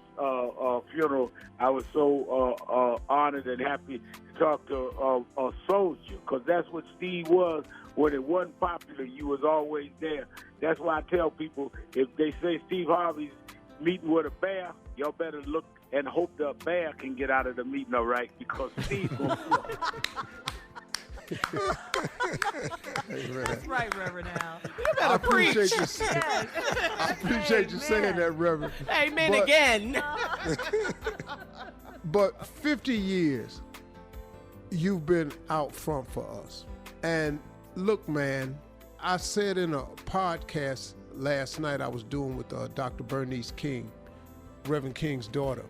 funeral, I was so honored and happy to talk to a soldier, because that's what Steve was. When it wasn't popular, you was always there. That's why I tell people, if they say Steve Harvey's meeting with a bear, y'all better look and hope the bear can get out of the meeting, all right? Because Steve will That's right, Reverend Al. You better preach. I appreciate you saying that, Reverend. Amen again. But 50 years, you've been out front for us. And look, man, I said in a podcast last night I was doing with Dr. Bernice King, Reverend King's daughter.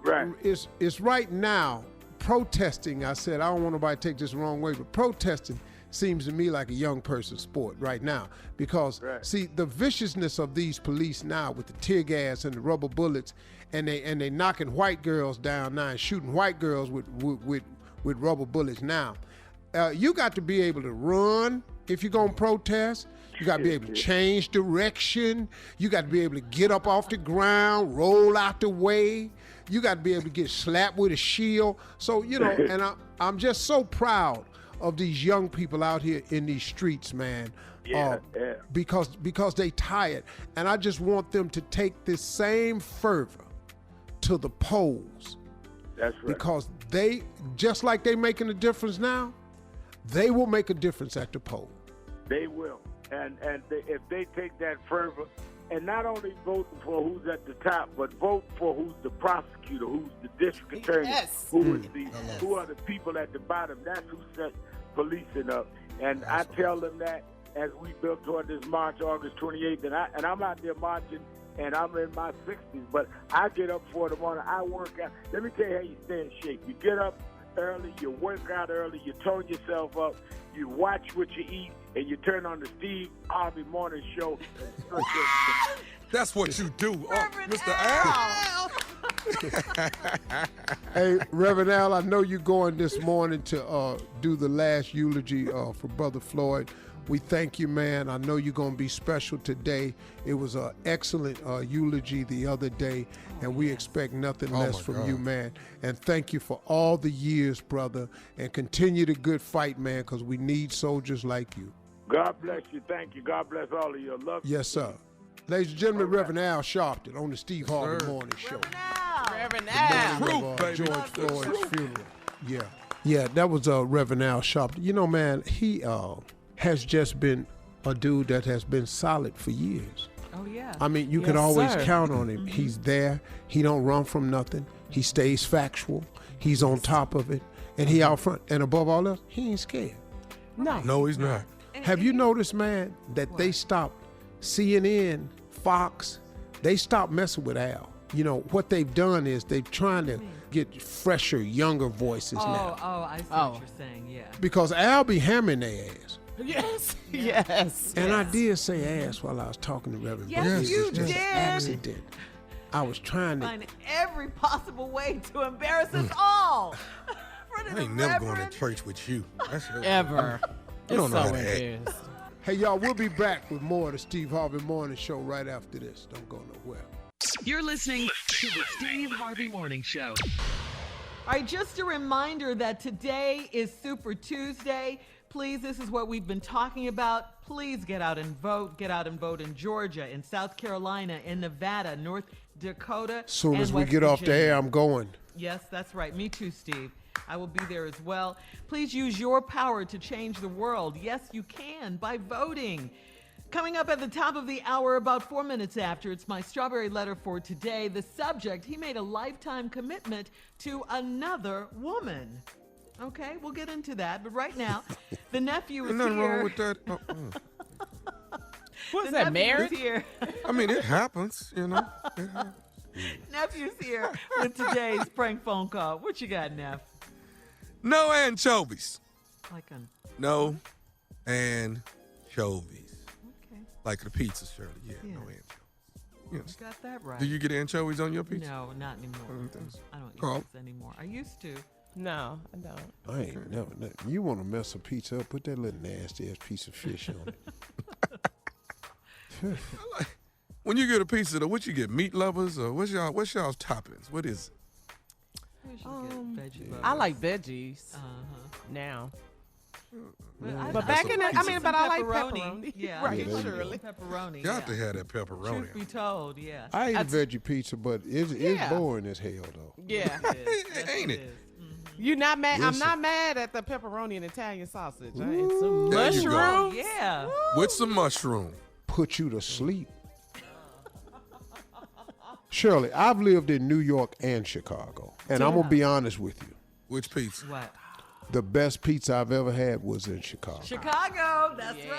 Right. It's right now, protesting, I said, I don't want nobody to take this the wrong way, but protesting seems to me like a young person's sport right now. Because, see, the viciousness of these police now with the tear gas and the rubber bullets, and they knocking white girls down now and shooting white girls with rubber bullets now. You got to be able to run if you're going to protest. You got to be able to change direction. You got to be able to get up off the ground, roll out the way. You got to be able to get slapped with a shield. So, and I'm just so proud of these young people out here in these streets, man. Because they tired. And I just want them to take this same fervor to the polls. That's right. Because they, just like they making a difference now, they will make a difference at the poll. They will. And if they take that fervor, and not only voting for who's at the top, but vote for who's the prosecutor, who's the district attorney, who are the people at the bottom. That's who set policing up. And I tell them that as we build toward this march, August 28th, and I'm out there marching, and I'm in my 60s, but I get up for the morning. I work out. Let me tell you how you stay in shape. You get up early, you work out early, you tone yourself up, you watch what you eat, and you turn on the Steve Harvey Morning Show. That's what you do, Mr. Al. Hey, Reverend Al, I know you're going this morning to do the last eulogy for Brother Floyd. We thank you, man. I know you're going to be special today. It was an excellent eulogy the other day, and we expect nothing less from you, man. And thank you for all the years, brother, and continue the good fight, man, because we need soldiers like you. God bless you. Thank you. God bless all of you. Love you. Yes, sir. Ladies and gentlemen, Reverend Al Sharpton on the Steve Harvey Morning Show. Reverend Al. George Floyd's funeral. Yeah, that was Reverend Al Sharpton. You know, man, he has just been a dude that has been solid for years. Oh, yeah. I mean, you can always count on him. He's there. He don't run from nothing. He stays factual. He's on top of it. And he out front. And above all else, he ain't scared. No, he's not. Have you noticed, man, that they stopped CNN, Fox, they stopped messing with Al. You know, what they've done is they're trying to get fresher, younger voices now. Oh, I see what you're saying, yeah. Because Al be hammering their ass. Yes, yes. And I did say ass while I was talking to Reverend. Yes, you It's just did. an accident. I was trying to. Find every possible way to embarrass us all. I ain't never going to church with you. That's Ever. You don't know how to act. embarrassed. Hey, y'all, we'll be back with more of the Steve Harvey Morning Show right after this. Don't go nowhere. You're listening to the Steve Harvey Morning Show. All right, just a reminder that today is Super Tuesday. Please, this is what we've been talking about. Please get out and vote. Get out and vote in Georgia, in South Carolina, in Nevada, North Dakota. As soon and as we West get off the Virginia. air, I'm going. Yes, that's right. Me too, Steve. I will be there as well. Please use your power to change the world. Yes, you can by voting. Coming up at the top of the hour, about 4 minutes after, it's my strawberry letter for today. The subject, he made a lifetime commitment to another woman. Okay, we'll get into that. But right now, the nephew is Ain't nothing here. wrong with that. What's The that, nephew marriage? is here. I mean, it happens, you know. It happens. Nephew's here with today's prank phone call. What you got, Neff? No anchovies. Like a... No anchovies. Okay, Like the pizza, Shirley. Yeah, Yeah. no anchovies. Yes. you got that right. Do you get anchovies on your pizza? No, not anymore. I don't eat Carl? this anymore. I used to. No, I don't. I ain't never. You want to mess a pizza up? Put that little nasty ass piece of fish on it. When you get a pizza, though, what you get? Meat lovers or what's y'all's toppings? What is it? I usually get veggie I like veggies Uh-huh. now. But back in the, I mean, but I like pepperoni. pepperoni. Yeah, right, Yeah, there you surely. Pepperoni. Got yeah. to have that pepperoni. Truth be told, yeah. I eat That's- veggie pizza, but it's Yeah. boring as hell though. Yeah. It is. Yes, Ain't it? is. Mhm. You not mad? I'm Listen. not mad at the pepperoni and Italian sausage. I ate some There you go. mushrooms. Yeah. With some mushroom. Put you to sleep. Shirley, I've lived in New York and Chicago, and I'm gonna be honest with you. Which pizza? What? The best pizza I've ever had was in Chicago. Chicago. That's Yes.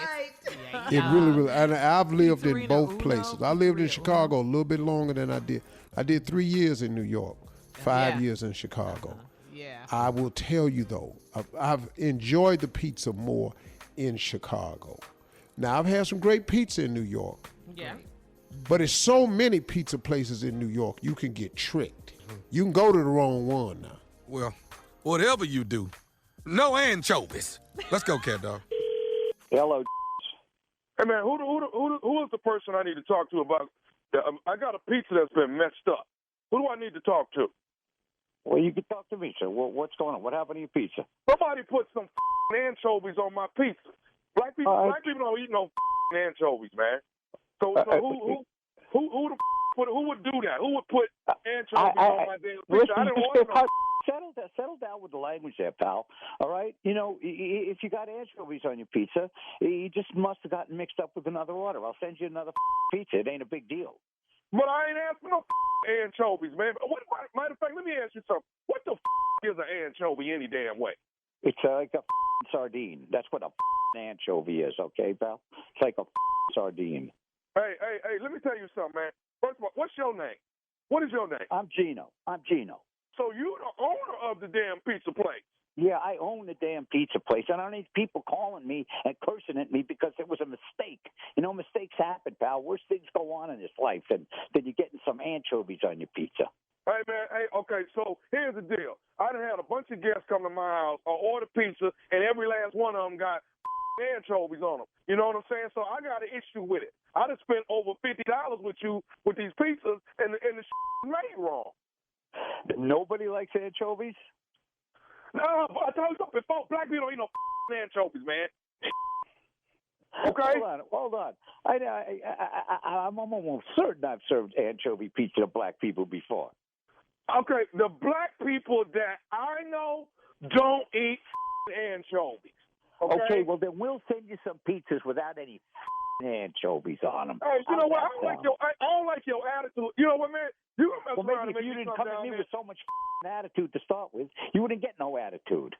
right. It really, and I've lived in Pizzerina both Uno, places. I lived in Pizzeria Chicago a little bit longer than I did. I did 3 years in New York, 5 Yeah. years in Chicago. Yeah. I will tell you though, I've enjoyed the pizza more in Chicago. Now I've had some great pizza in New York, Yeah. but it's so many pizza places in New York, you can get tricked. You can go to the wrong one now. Well, whatever you do, no anchovies. Let's go, cat dog. Hello. Hey man, who is the person I need to talk to about? I got a pizza that's been messed up. Who do I need to talk to? Well, you can talk to me, sir. What's going on? What happened to your pizza? Somebody put some anchovies on my pizza. Black people don't eat no anchovies, man. So who would do that? Who would put anchovies on my damn pizza? I didn't order no. Settle down with the language there, pal. All right? You know, if you got anchovies on your pizza, you just must have gotten mixed up with another order. I'll send you another pizza. It ain't a big deal. But I ain't asking no anchovies, man. Matter of fact, let me ask you something. What the is an anchovy any damn way? It's like a sardine. That's what a anchovy is, okay, pal? It's like a sardine. Hey, let me tell you something, man. First of all, what's your name? What is your name? I'm Gino. So you the owner of the damn pizza place. Yeah, I own the damn pizza place, and I don't need people calling me and cursing at me because it was a mistake. You know, mistakes happen, pal. Worse things go on in this life than you getting some anchovies on your pizza. Hey, man, okay, so here's the deal. I done had a bunch of guests come to my house or order pizza, and every last one of them got anchovies on them. You know what I'm saying? So I got an issue with it. I done spent over $50 with you with these pizzas, and the made wrong. Nobody likes anchovies? No, but I told you before, black people don't eat no anchovies, man. Okay? Hold on. I'm almost certain I've served anchovy pizza to black people before. Okay, the black people that I know don't eat anchovies. Okay, well then we'll send you some pizzas without any anchovies on them. Hey, you know what? I don't like your attitude. You know what, man? You mess well, around maybe if you didn't come at me there. with so much attitude to start with, you wouldn't get no attitude.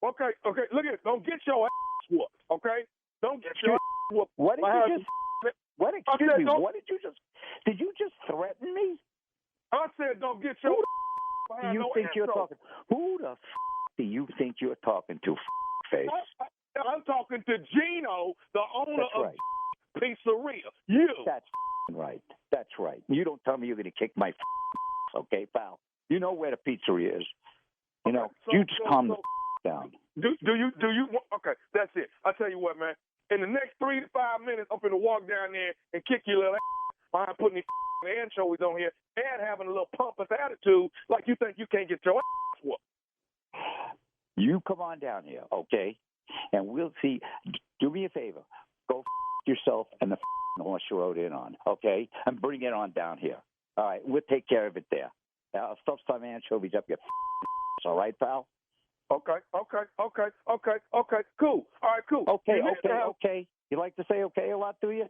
Okay, look at it. Don't get your ass whooped, okay? Don't get your whooped. What did you just? What? Excuse me. Don't, What did you just? Did you just threaten me? I said, don't get your. Do you think you're talking? Who the do you think you're talking to? Face. I'm talking to Gino, the owner of right. Pizzeria. You. That's right. That's right. You don't tell me you're going to kick my okay, pal. You know where the pizzeria is. You know, you just calm down. Do you? Okay, that's it. I tell you what, man. In the next 3 to 5 minutes, I'm finna walk down there and kick your little ass behind putting these anchovies on here and having a little pompous attitude like you think you can't get your ass whooped. You come on down here, okay? And we'll see. Do me a favor. Go yourself and the horse you rode in on, okay? And bring it on down here. All right, we'll take care of it there. I'll stuff some anchovies up your all right, pal? Okay, cool. All right, cool. Okay. You like to say okay a lot, do you?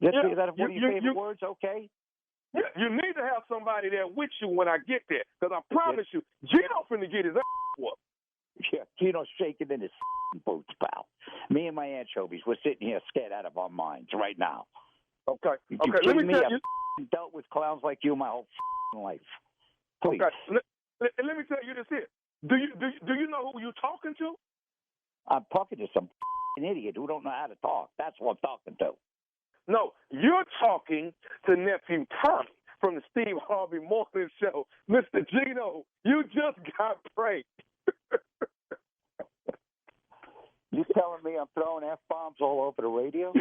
Is that one of your favorite words, okay? Yeah, you need to have somebody there with you when I get there, because I promise you, Gino finna get his ass whooped. Yeah, Gino's shaking in his boots, pal. Me and my anchovies, we're sitting here scared out of our minds right now. Okay, let me tell you. I've dealt with clowns like you my whole life. Please. Okay, let me tell you this here. Do you know who you're talking to? I'm talking to some idiot who don't know how to talk. That's what I'm talking to. No, you're talking to nephew Tommy from the Steve Harvey Morning Show. Mr. Gino, you just got pranked. You telling me I'm throwing F-bombs all over the radio?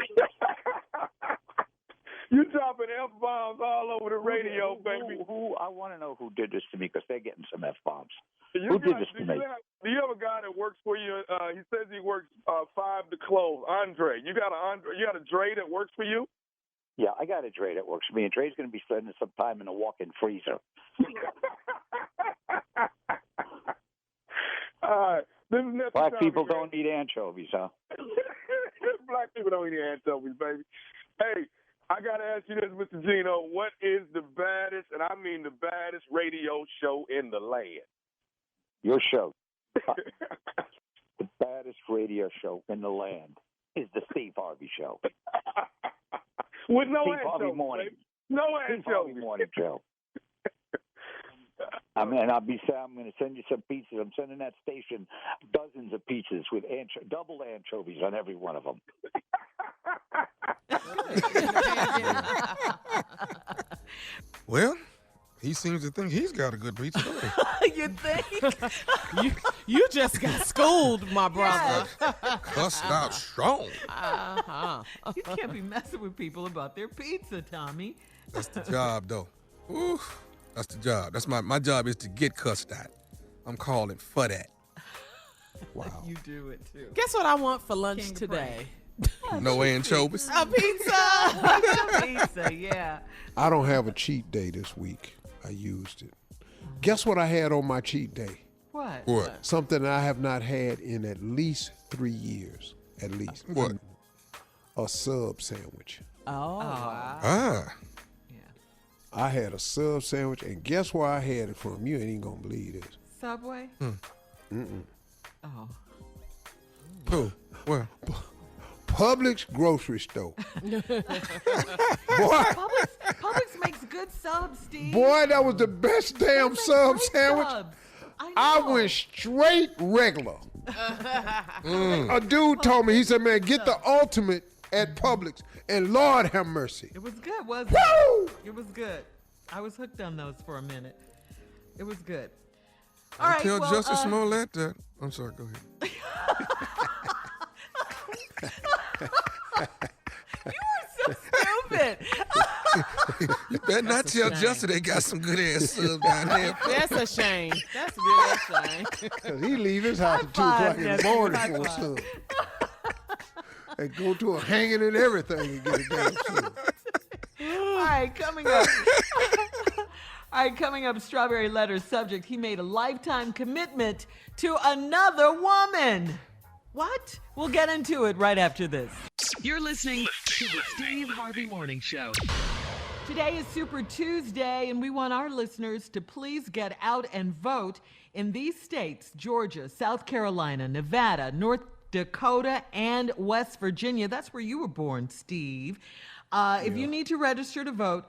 You dropping F-bombs all over the radio, baby. Who? I want to know who did this to me, because they're getting some F-bombs. Who did this to me? Do you have a guy that works for you? He says he works 5 to close. Andre. You got a Dre that works for you? Yeah, I got a Dre that works for me, and Dre's going to be spending some time in a walk-in freezer. All right. Black people don't eat anchovies, huh? Black people don't eat anchovies, baby. Hey, I got to ask you this, Mr. Gino. What is the baddest, and I mean the baddest radio show in the land? Your show. The baddest radio show in the land is the Steve Harvey Show. With no Steve Harvey Morning. No Steve Harvey Morning Show. I'm going to send you some pizzas. I'm sending that station dozens of pizzas with double anchovies on every one of them. Well, he seems to think he's got a good pizza. You think? you just got schooled, my brother. Cussed out strong. You can't be messing with people about their pizza, Tommy. That's the job, though. Ooh, that's the job. That's my job is to get cussed out. I'm calling for that. Wow. You do it, too. Guess what I want for lunch today? No anchovies. A pizza. A pizza, yeah. I don't have a cheat day this week. I used it. Guess what I had on my cheat day? What? Something I have not had in at least 3 years. At least. What? A sub sandwich. Oh, wow. Ah. Yeah. I had a sub sandwich, and guess where I had it from? You ain't even gonna believe this. Subway? Mm-mm. Oh. Who? Where? Publix grocery store. Boy, Publix makes good subs, Steve. Boy, that was the best damn sub sandwich. I went straight regular. A dude told me, he said, man, get the ultimate at Publix, and Lord have mercy. It was good, wasn't it? It was good. I was hooked on those for a minute. It was good. All right, tell Justice Smollett that. I'm sorry, go ahead. You were so stupid. You better not tell Justin they got some good ass sub down there. That's a shame. That's really a shame. Because he leave his house at 2 o'clock in the morning for a sub. And go to a hanging and everything and get a damn sub. All right, coming up. All right, coming up, Strawberry Letter subject. He made a lifetime commitment to another woman. What? We'll get into it right after this. You're listening to the Steve Harvey Morning Show. Today is Super Tuesday, and we want our listeners to please get out and vote in these states: Georgia, South Carolina, Nevada, North Dakota, and West Virginia. That's where you were born, Steve. If you need to register to vote,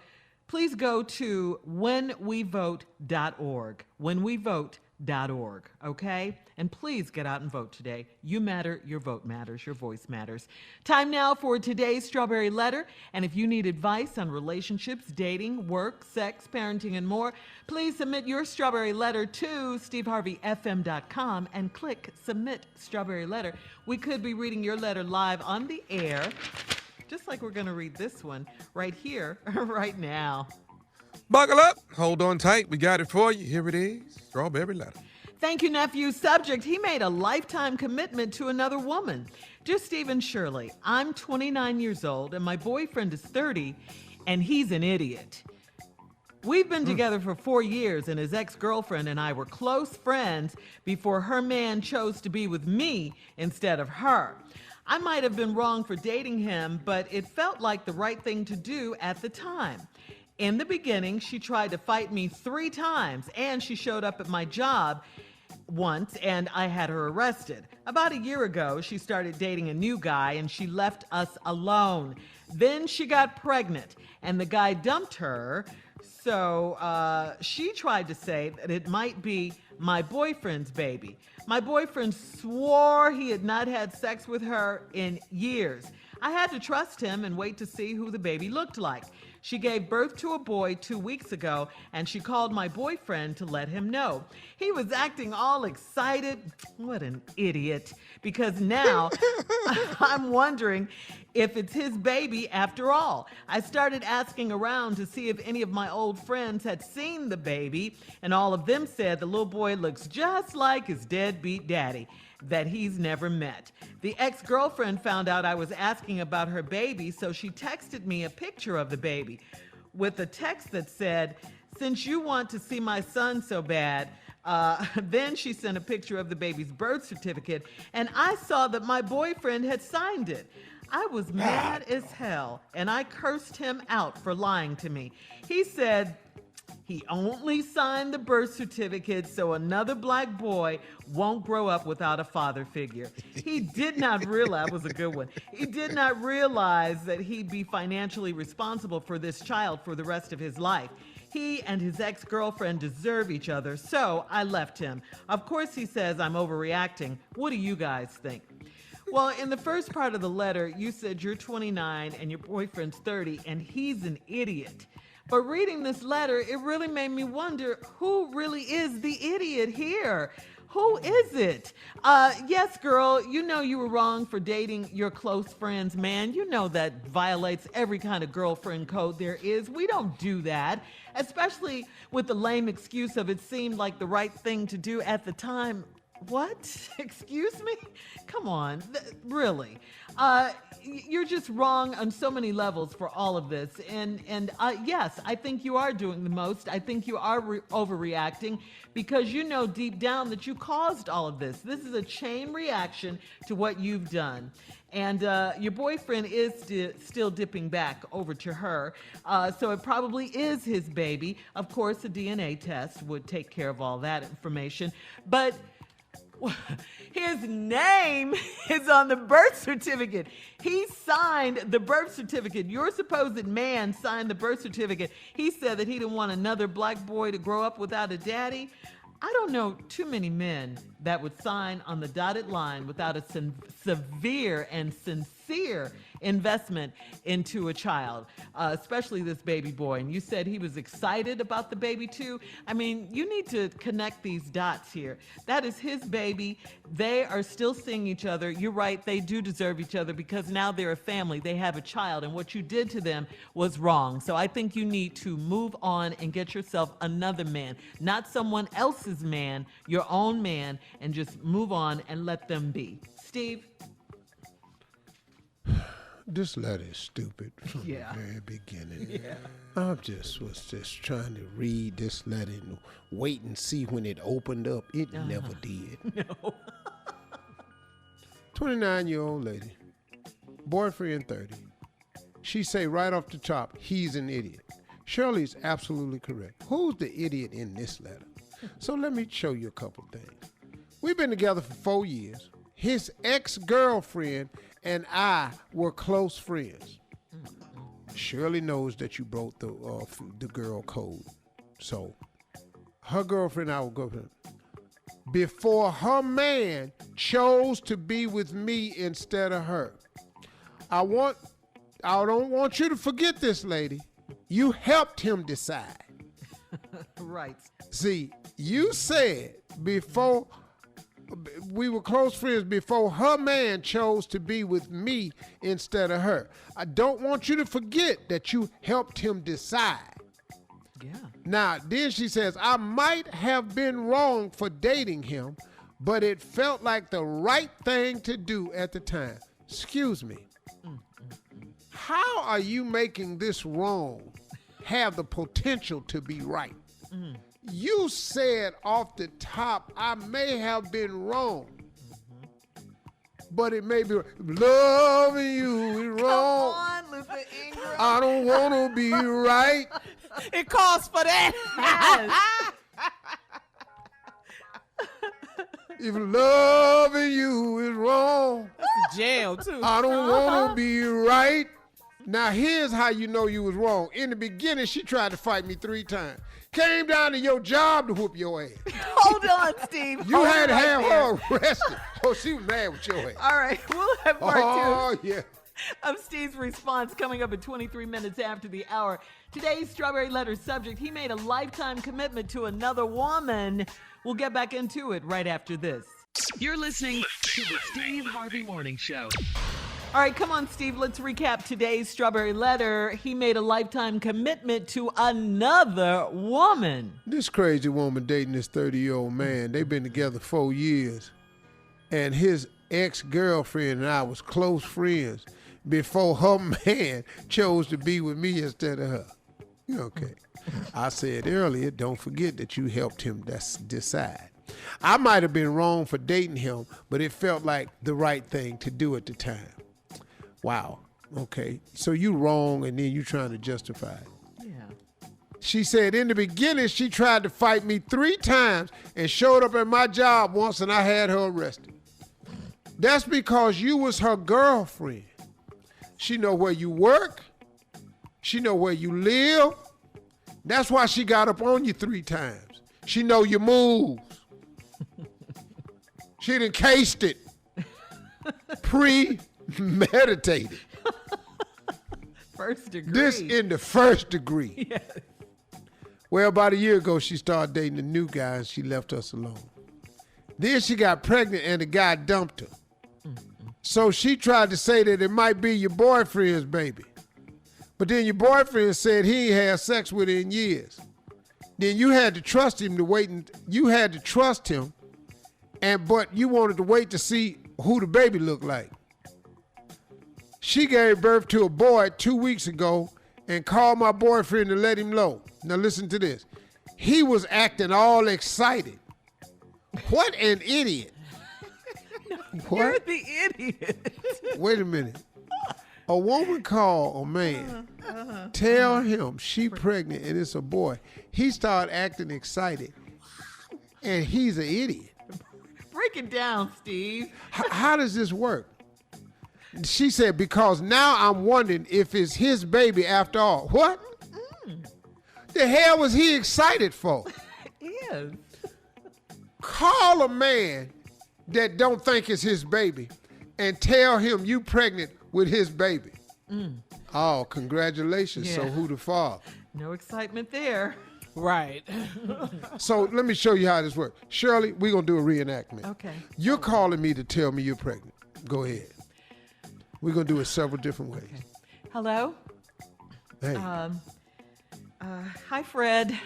please go to whenwevote.org. Whenwevote.org, okay? And please get out and vote today. You matter, your vote matters, your voice matters. Time now for today's Strawberry Letter. And if you need advice on relationships, dating, work, sex, parenting, and more, please submit your Strawberry Letter to steveharveyfm.com and click Submit Strawberry Letter. We could be reading your letter live on the air, just like we're going to read this one right here, right now. Buckle up. Hold on tight. We got it for you. Here it is. Strawberry Letter. Thank you, nephew. Subject, he made a lifetime commitment to another woman. Dear Steve and Shirley, I'm 29 years old and my boyfriend is 30 and he's an idiot. We've been together for 4 years and his ex-girlfriend and I were close friends before her man chose to be with me instead of her. I might have been wrong for dating him, but it felt like the right thing to do at the time. In the beginning, she tried to fight me 3 times, and she showed up at my job once, and I had her arrested. About a year ago, she started dating a new guy, and she left us alone. Then she got pregnant, and the guy dumped her, so she tried to say that it might be my boyfriend's baby. My boyfriend swore he had not had sex with her in years. I had to trust him and wait to see who the baby looked like. She gave birth to a boy 2 weeks ago, and she called my boyfriend to let him know. He was acting all excited. What an idiot. Because now I'm wondering if it's his baby after all. I started asking around to see if any of my old friends had seen the baby, and all of them said the little boy looks just like his deadbeat daddy that he's never met. The ex-girlfriend found out I was asking about her baby, so she texted me a picture of the baby with a text that said, "Since you want to see my son so bad," then she sent a picture of the baby's birth certificate, and I saw that my boyfriend had signed it. I was mad as hell, and I cursed him out for lying to me. He said he only signed the birth certificate so another black boy won't grow up without a father figure. He did not realize, that was a good one. He did not realize that he'd be financially responsible for this child for the rest of his life. He and his ex-girlfriend deserve each other, so I left him. Of course, he says I'm overreacting. What do you guys think? Well, in the first part of the letter, you said you're 29 and your boyfriend's 30 and he's an idiot. But reading this letter, it really made me wonder who really is the idiot here. Who is it? Yes, girl, you know you were wrong for dating your close friend's man. You know that violates every kind of girlfriend code there is. We don't do that, especially with the lame excuse of it seemed like the right thing to do at the time. What? Excuse me? Come on, really. You're just wrong on so many levels for all of this. And yes, I think you are doing the most. I think you are overreacting because you know deep down that you caused all of this. This is a chain reaction to what you've done. And your boyfriend is still dipping back over to her. So it probably is his baby. Of course, a DNA test would take care of all that information. But his name is on the birth certificate. He signed the birth certificate. Your supposed man signed the birth certificate. He said that he didn't want another black boy to grow up without a daddy. I don't know too many men that would sign on the dotted line without a severe and sincere investment into a child, especially this baby boy. And you said he was excited about the baby too. I mean, you need to connect these dots here. That is his baby. They are still seeing each other. You're right, they do deserve each other because now they're a family. They have a child, and what you did to them was wrong. So I think you need to move on and get yourself another man, not someone else's man, your own man, and just move on and let them be. Steve? This letter is stupid from the very beginning. Yeah. I was just trying to read this letter and wait and see when it opened up. It never did. No. 29-year-old lady, boyfriend 30. She say right off the top, he's an idiot. Shirley's absolutely correct. Who's the idiot in this letter? So let me show you a couple things. We've been together for 4 years. his ex-girlfriend and I were close friends. Shirley knows that you broke the girl code. So her girlfriend, our girlfriend, before her man chose to be with me instead of her. I don't want you to forget this, lady. You helped him decide. Right. See, you said before we were close friends before her man chose to be with me instead of her. I don't want you to forget that you helped him decide. Yeah. Now, then she says, I might have been wrong for dating him, but it felt like the right thing to do at the time. Excuse me. How are you making this wrong have the potential to be right? You said off the top, I may have been wrong, but it may be loving you is wrong. Come on, Luther Ingram. I don't want to be right. It calls for that. Yes. If loving you is wrong, That's a jam, too. I don't want to be right. Now, here's how you know you was wrong. In the beginning, she tried to fight me 3 times. Came down to your job to whoop your ass. Hold on, Steve. You Hold had to right have there. her arrested. Oh, she was mad with your ass. All right, we'll have part Oh, two yeah. of Steve's response coming up at 23 minutes after the hour. Today's Strawberry Letter subject, he made a lifetime commitment to another woman. We'll get back into it right after this. You're listening to the Steve Harvey Morning Show. All right, come on, Steve. Let's recap today's Strawberry Letter. He made a lifetime commitment to another woman. This crazy woman dating this 30-year-old man, they've been together 4 years. And his ex-girlfriend and I was close friends before her man chose to be with me instead of her. Okay. I said earlier, don't forget that you helped him decide. I might have been wrong for dating him, but it felt like the right thing to do at the time. Wow. Okay. So you wrong and then you trying to justify it. Yeah. She said in the beginning she tried to fight me 3 times and showed up at my job once and I had her arrested. That's because you was her girlfriend. She know where you work. She know where you live. That's why she got up on you 3 times. She know your moves. She done cased it. Premeditated. First degree. This in the first degree. Yes. Well, about a year ago, she started dating a new guy and she left us alone. Then she got pregnant and the guy dumped her. So she tried to say that it might be your boyfriend's baby. But then your boyfriend said he ain't had sex with her in years. Then you had to trust him to wait, and you had to trust him, but you wanted to wait to see who the baby looked like. She gave birth to a boy 2 weeks ago and called my boyfriend to let him know. Now listen to this. He was acting all excited. What an idiot. What? You're the idiot. Wait a minute. A woman call a man, tell him she pregnant and it's a boy. He start acting excited, and he's an idiot. Break it down, Steve. How does this work? She said, because now I'm wondering if it's his baby after all. What? The hell was he excited for? Yes. Call a man that don't think it's his baby and tell him you pregnant with his baby. Oh, congratulations. Yeah. So who the father? No excitement there. Right. So let me show you how this works. Shirley, we're going to do a reenactment. Okay. You're calling me to tell me you're pregnant. Go ahead. We're going to do it several different ways. Okay. Hello? Hey. Hi, Fred.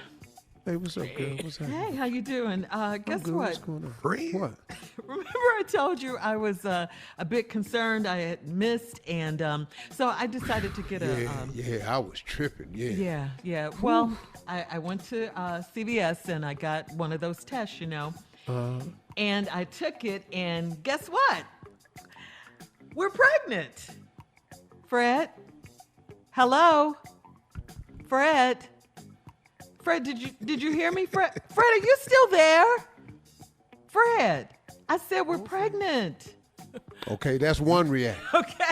Hey, what's up, girl? What's happening? Hey, how you doing? Guess Good. what? What's going on? Fred? What? Remember I told you I was a bit concerned I had missed, and so I decided to get Yeah, I was tripping. Yeah. Yeah. Well, I went to CVS and I got one of those tests, and I took it, and guess what? We're pregnant. Fred? Hello? Fred, did you hear me? Fred, are you still there? Fred, I said we're pregnant. Okay, that's one reaction. Okay.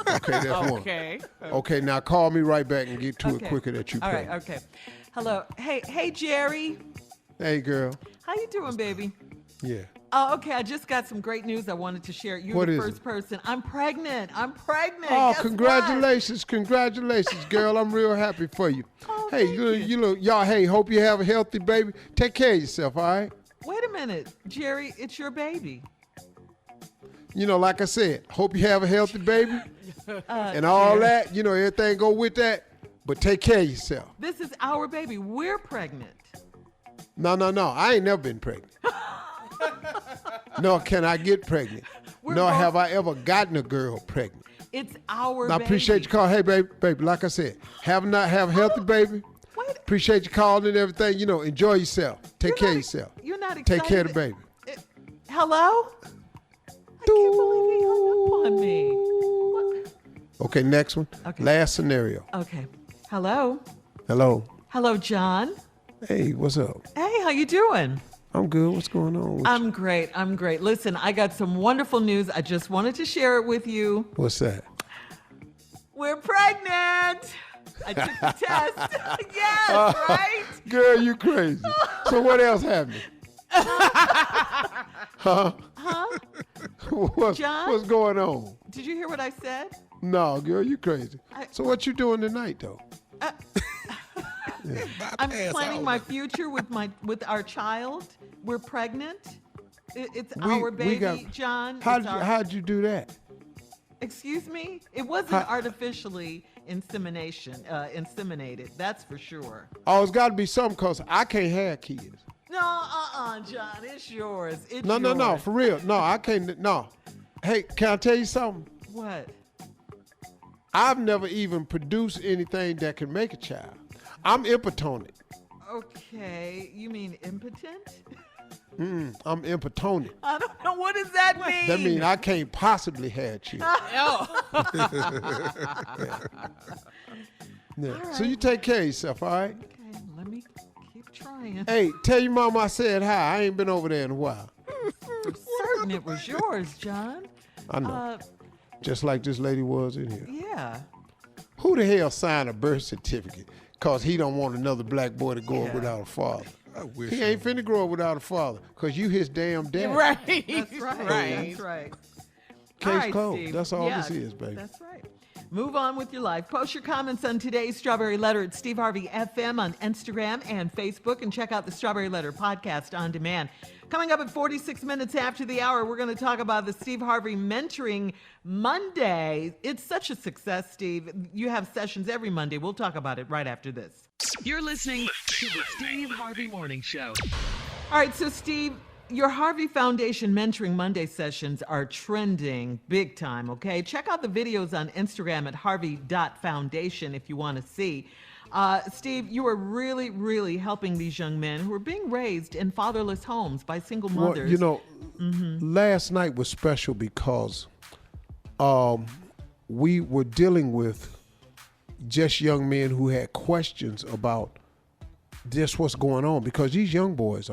Okay, that's one. Okay. Okay, now call me right back and get to it quicker that you All pray. right, okay. Hello. Hey, Jerry. Hey, girl. How you doing, baby? Yeah. Oh, okay. I just got some great news I wanted to share. You're What the is first it? person. I'm pregnant. Oh, Guess congratulations, congratulations, girl. I'm real happy for you. Oh, Hey, thank you look, y'all, hey, hope you have a healthy baby. Take care of yourself, all right? what? Wait a minute, Jerry. It's your baby. You know, like I said, hope you have a healthy baby and all Jerry, that. You know, everything go with that. But take care of yourself. This is our baby. We're pregnant. No. I ain't never been pregnant. Nor can I get pregnant. Nor have I ever gotten a girl pregnant. It's our I baby. appreciate you calling. Hey, baby, like I said, have a healthy baby. Wait. Appreciate you calling and everything. You know, enjoy yourself. Take care of yourself. You're not excited. Take care of the baby. Hello? I can't believe he hung up on me. What? Okay, next one. Okay. Last scenario. Okay. Hello? Hello. Hello, John. Hey, what's up? Hey, how you doing? I'm good. What's going on? With I'm great. Listen, I got some wonderful news. I just wanted to share it with you. What's that? We're pregnant. I took the test. Yes, right? Girl, you crazy. So what else happened? Huh? What's going on? Did you hear what I said? No, girl, you crazy. So what you doing tonight, though? I'm planning my future with our child. We're pregnant. It's our baby, John. How'd you do that? Excuse me? It wasn't artificially inseminated, that's for sure. Oh, it's got to be something because I can't have kids. No, John, it's yours. No, for real. No, I can't. No. Hey, can I tell you something? What? I've never even produced anything that can make a child. I'm impotent. Okay, you mean impotent? I'm impotent. I don't know. What does that mean? That means I can't possibly have children. Yeah. All So right. you take care of yourself, all right? Okay, let me keep trying. Hey, tell your mama I said hi. I ain't been over there in a while. For certain it was yours, John. I know. Just like this lady was in here. Yeah. Who the hell signed a birth certificate? Because he don't want another black boy to grow up without a father. I wish He ain't finna grow up without a father because you his damn dad. Right. That's right. That's right. Case All right, closed. Steve. That's all Yeah, this is, baby. That's right. Move on with your life. Post your comments on today's Strawberry Letter at Steve Harvey FM on Instagram and Facebook, and check out the Strawberry Letter podcast on demand. Coming up at 46 minutes after the hour, we're going to talk about the Steve Harvey Mentoring Monday. It's such a success, Steve. You have sessions every Monday. We'll talk about it right after this. You're listening to the Steve Harvey Morning Show. All right, so Steve, your Harvey Foundation Mentoring Monday sessions are trending big time, okay? Check out the videos on Instagram at harvey.foundation if you want to see. Steve, you are really, really helping these young men who are being raised in fatherless homes by single mothers. Well, you know, last night was special because we were dealing with just young men who had questions about just what's going on, because these young boys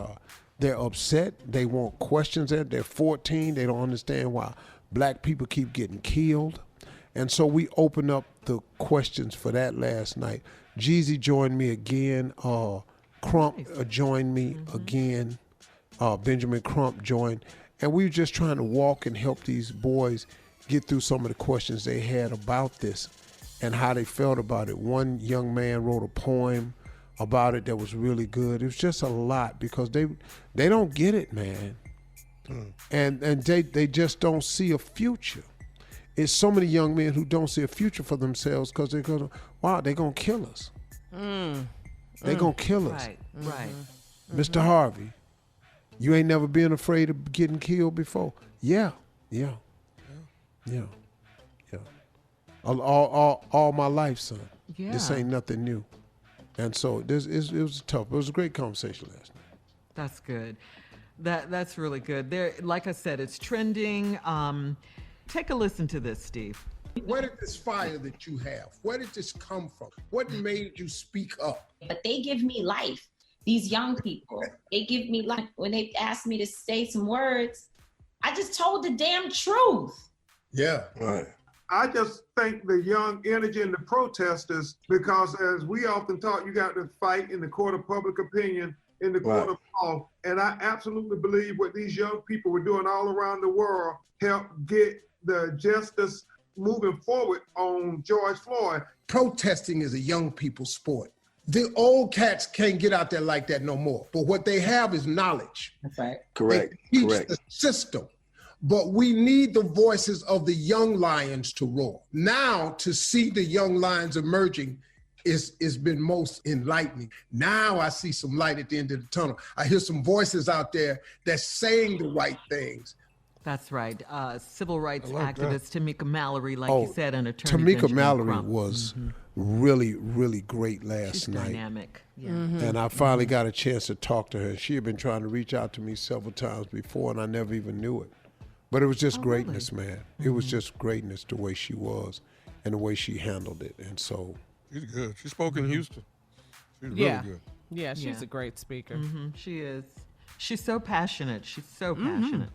they're upset. They want questions. They're 14. They don't understand why black people keep getting killed. And so we opened up the questions for that last night. Jeezy joined me again. Crump joined me again. Benjamin Crump joined. And we were just trying to walk and help these boys get through some of the questions they had about this and how they felt about it. One young man wrote a poem about it that was really good. It was just a lot because they don't get it, man. And they just don't see a future. It's so many young men who don't see a future for themselves because they're going to kill us. They're going to kill us. Right. Mr. Harvey, you ain't never been afraid of getting killed before? Yeah. All my life, son. Yeah. This ain't nothing new. And so it was tough. It was a great conversation last night. That's good. That's really good. There, like I said, it's trending. Take a listen to this, Steve. Where did this fire that you have, where did this come from? What made you speak up? But they give me life. These young people, they give me life. When they asked me to say some words, I just told the damn truth. Yeah. Right. I just think the young energy and the protesters, because as we often talk, you got to fight in the court of public opinion, in the court of law. And I absolutely believe what these young people were doing all around the world helped get the justice moving forward on George Floyd. Protesting is a young people's sport. The old cats can't get out there like that no more. But what they have is knowledge. That's right. Correct. They teach Correct. the system. But we need the voices of the young lions to roar. Now, to see the young lions emerging is been most enlightening. Now I see some light at the end of the tunnel. I hear some voices out there that's saying the right things. That's right. Civil rights activist Tamika Mallory, like you said, an attorney. Tamika Benjamin Mallory Crump. was really, really great last night. Dynamic. Yeah. And I finally got a chance to talk to her. She had been trying to reach out to me several times before, and I never even knew it. But it was just greatness, man. It was just greatness the way she was and the way she handled it. And so. She's good. She spoke in Houston. She's really good. Yeah, she's a great speaker. She is. She's so passionate. She's so passionate.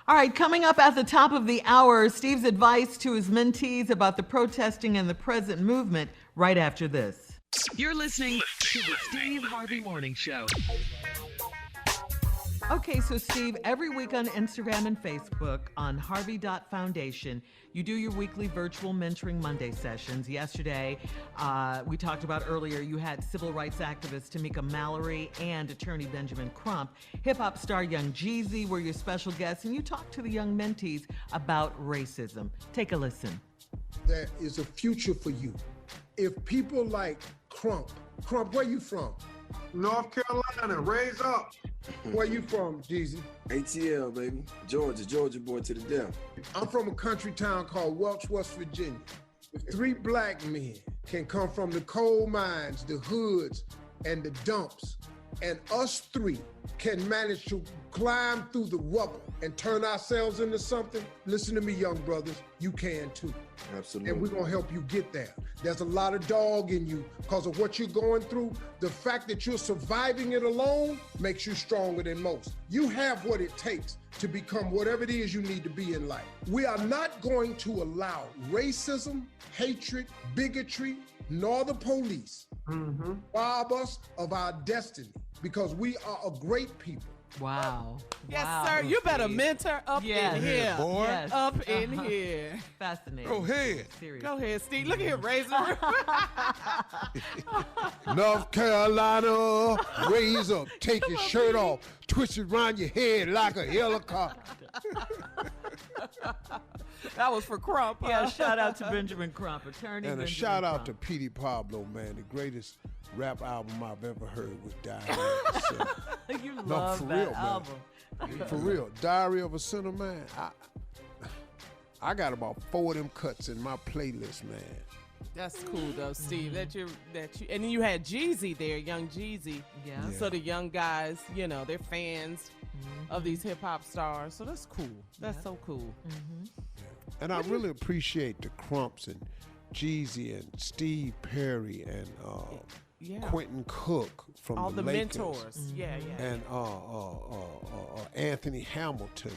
All right, coming up at the top of the hour, Steve's advice to his mentees about the protesting and the present movement right after this. You're listening to the Steve Harvey Morning Show. Okay, so Steve, every week on Instagram and Facebook on Harvey.Foundation, you do your weekly virtual Mentoring Monday sessions. Yesterday, we talked about earlier, you had civil rights activist Tamika Mallory and attorney Benjamin Crump. Hip-hop star Young Jeezy were your special guests, and you talked to the young mentees about racism. Take a listen. There is a future for you. If people like Crump, where you from? North Carolina, raise up. Where you from, Jeezy? ATL, baby. Georgia boy to the death. I'm from a country town called Welch, West Virginia. If 3 black men can come from the coal mines, the hoods, and the dumps, and us 3 can manage to climb through the rubble and turn ourselves into something, listen to me, young brothers, you can too. Absolutely. And we're going to help you get there. There's a lot of dog in you because of what you're going through. The fact that you're surviving it alone makes you stronger than most. You have what it takes to become whatever it is you need to be in life. We are not going to allow racism, hatred, bigotry, nor the police rob us of our destiny because we are a great people. Wow. Yes, wow. sir. You better mentor up in here. Boy. Yes. Up in here. Fascinating. Go ahead. Serious. Go ahead, Steve. Look at him raising. North Carolina, raise up, take your shirt off, twist it around your head like a helicopter. That was for Crump. Yeah, shout out to Benjamin Crump, attorney. And a Benjamin shout out Crump. to Petey Pablo, man. The greatest rap album I've ever heard was Diary. You No, love for that real, man. album. For real, Diary of a Sinner, man. I got about 4 of them cuts in my playlist, man. That's cool though, Steve. That you and then you had Jeezy there, Young Jeezy. Yeah. So the young guys, you know, they're fans of these hip hop stars. So that's cool. That's so cool. And I really appreciate the Crumps and Jeezy and Steve Perry and Quentin Cook from all the Lakers. mentors. Yeah. And Anthony Hamilton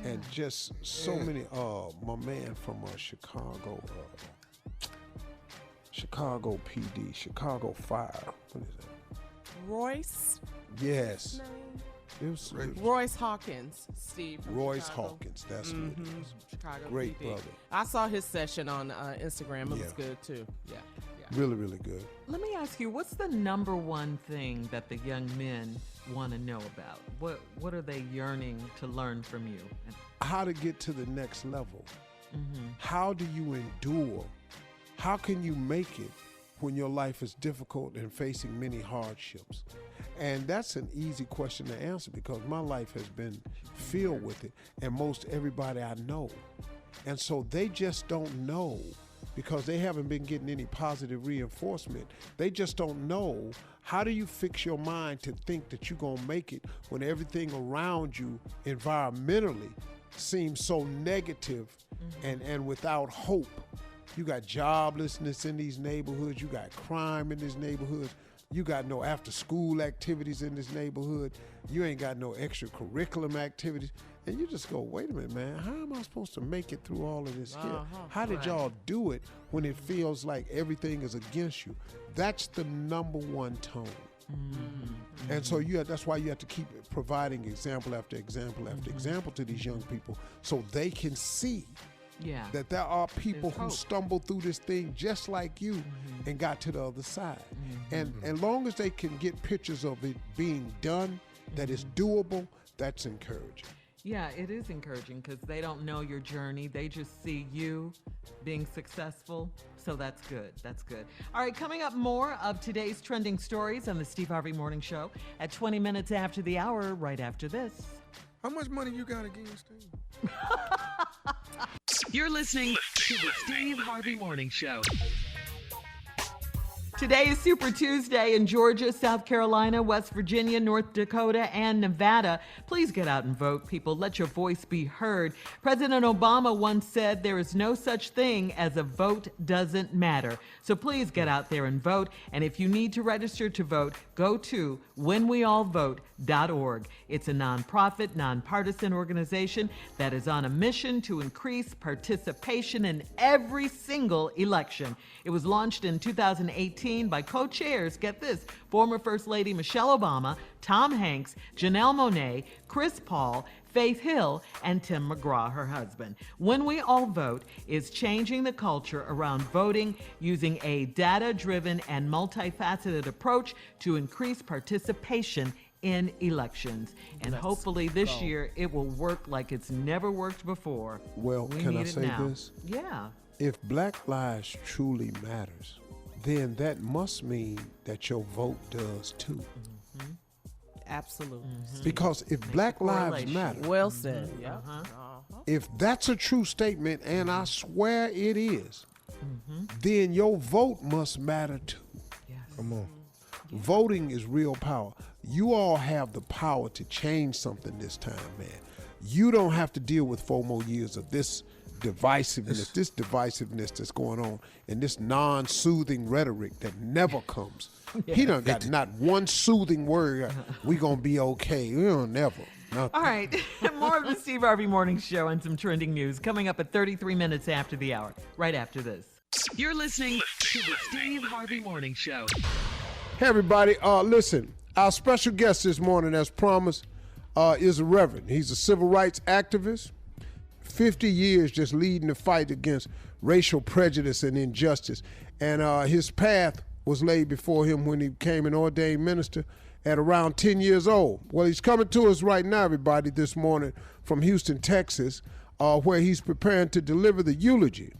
and just so many. My man from Chicago PD, Chicago Fire. What is that? Royce. Yes. It was Royce Hawkins, Steve. Royce Chicago. Hawkins. That's what it is. Chicago Great PD. brother. I saw his session on Instagram. It was good too. Yeah. Really, really good. Let me ask you, what's the number one thing that the young men want to know about? What are they yearning to learn from you? How to get to the next level. How do you endure? How can you make it when your life is difficult and facing many hardships? And that's an easy question to answer because my life has been filled with it, and most everybody I know. And so they just don't know because they haven't been getting any positive reinforcement. They just don't know, how do you fix your mind to think that you're gonna make it when everything around you environmentally seems so negative and without hope? You got joblessness in these neighborhoods, you got crime in these neighborhoods. You got no after-school activities in this neighborhood. You ain't got no extracurriculum activities. And you just go, wait a minute, man, how am I supposed to make it through all of this here? How did y'all do it when it feels like everything is against you? That's the number one tone. Mm-hmm. And so that's why you have to keep providing example after example after example to these young people so they can see that there are people who stumbled through this thing just like you and got to the other side. And as long as they can get pictures of it being done, that is doable, that's encouraging. Yeah, it is encouraging because they don't know your journey. They just see you being successful. So that's good. That's good. All right, coming up, more of today's trending stories on the Steve Harvey Morning Show at 20 minutes after the hour, right after this. How much money you got again, Steve? You're listening to the Steve Harvey Morning Show. Today is Super Tuesday in Georgia, South Carolina, West Virginia, North Dakota, and Nevada. Please get out and vote, people. Let your voice be heard. President Obama once said there is no such thing as a vote doesn't matter. So please get out there and vote. And if you need to register to vote, go to whenweallvote.org. It's a nonprofit, nonpartisan organization that is on a mission to increase participation in every single election. It was launched in 2018 by co-chairs, get this, former First Lady Michelle Obama, Tom Hanks, Janelle Monáe, Chris Paul, Faith Hill, and Tim McGraw, her husband. When We All Vote is changing the culture around voting using a data-driven and multifaceted approach to increase participation in elections. And hopefully this year it will work like it's never worked before. Well, can I say this? Yeah. If Black lives truly matters, then that must mean that your vote does too. Mm-hmm. Absolutely. Mm-hmm. Because if Black lives matter. Well said. Mm-hmm. Yeah. If that's a true statement, and I swear it is, then your vote must matter too. Yes. Come on. Yeah. Voting is real power. You all have the power to change something this time, man. You don't have to deal with 4 more years of this divisiveness that's going on, and this non-soothing rhetoric that never comes. He done got not one soothing word. We gonna be okay. We don't never. Nothing. All right, more of the Steve Harvey Morning Show and some trending news coming up at 33 minutes after the hour, right after this. You're listening to the Steve Harvey Morning Show. Hey everybody, listen, our special guest this morning, as promised, is a Reverend. He's a civil rights activist. 50 years just leading the fight against racial prejudice and injustice. And his path was laid before him when he became an ordained minister at around 10 years old. Well, he's coming to us right now, everybody, this morning from Houston, Texas, where he's preparing to deliver the eulogy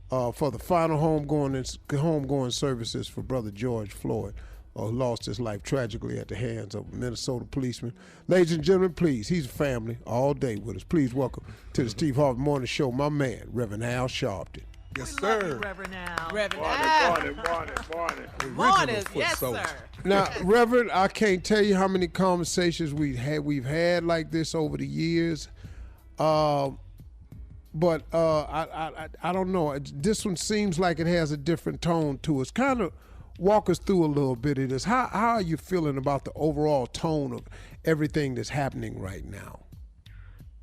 for the final homegoing services for Brother George Floyd, who lost his life tragically at the hands of a Minnesota policeman. Ladies and gentlemen, please, he's a family all day with us. Please welcome to the Steve Harvey Morning Show, my man, Reverend Al Sharpton. Yes, We love sir. you, Reverend Al. Reverend Morning, Al. morning. Yes, sir. Now, Reverend, I can't tell you how many conversations we've had like this over the years. But I don't know. This one seems like it has a different tone to us. Kind of walk us through a little bit of this. How are you feeling about the overall tone of everything that's happening right now?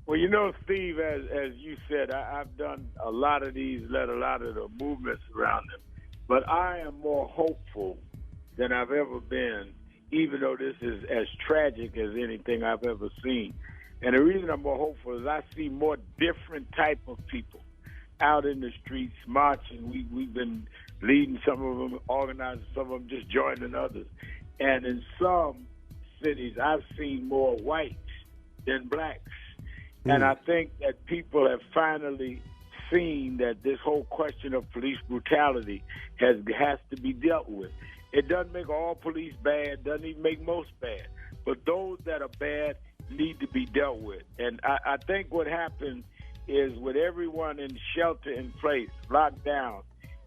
Well, you know, Steve, as you said, I've done a lot of these, led a lot of the movements around them. But I am more hopeful than I've ever been, even though this is as tragic as anything I've ever seen. And the reason I'm more hopeful is I see more different type of people out in the streets marching. We've been leading some of them, organizing some of them, just joining others. And in some cities, I've seen more whites than blacks. And I think that people have finally seen that this whole question of police brutality has to be dealt with. It doesn't make all police bad, doesn't even make most bad. But those that are bad need to be dealt with. And I think what happened is with everyone in shelter in place, locked down,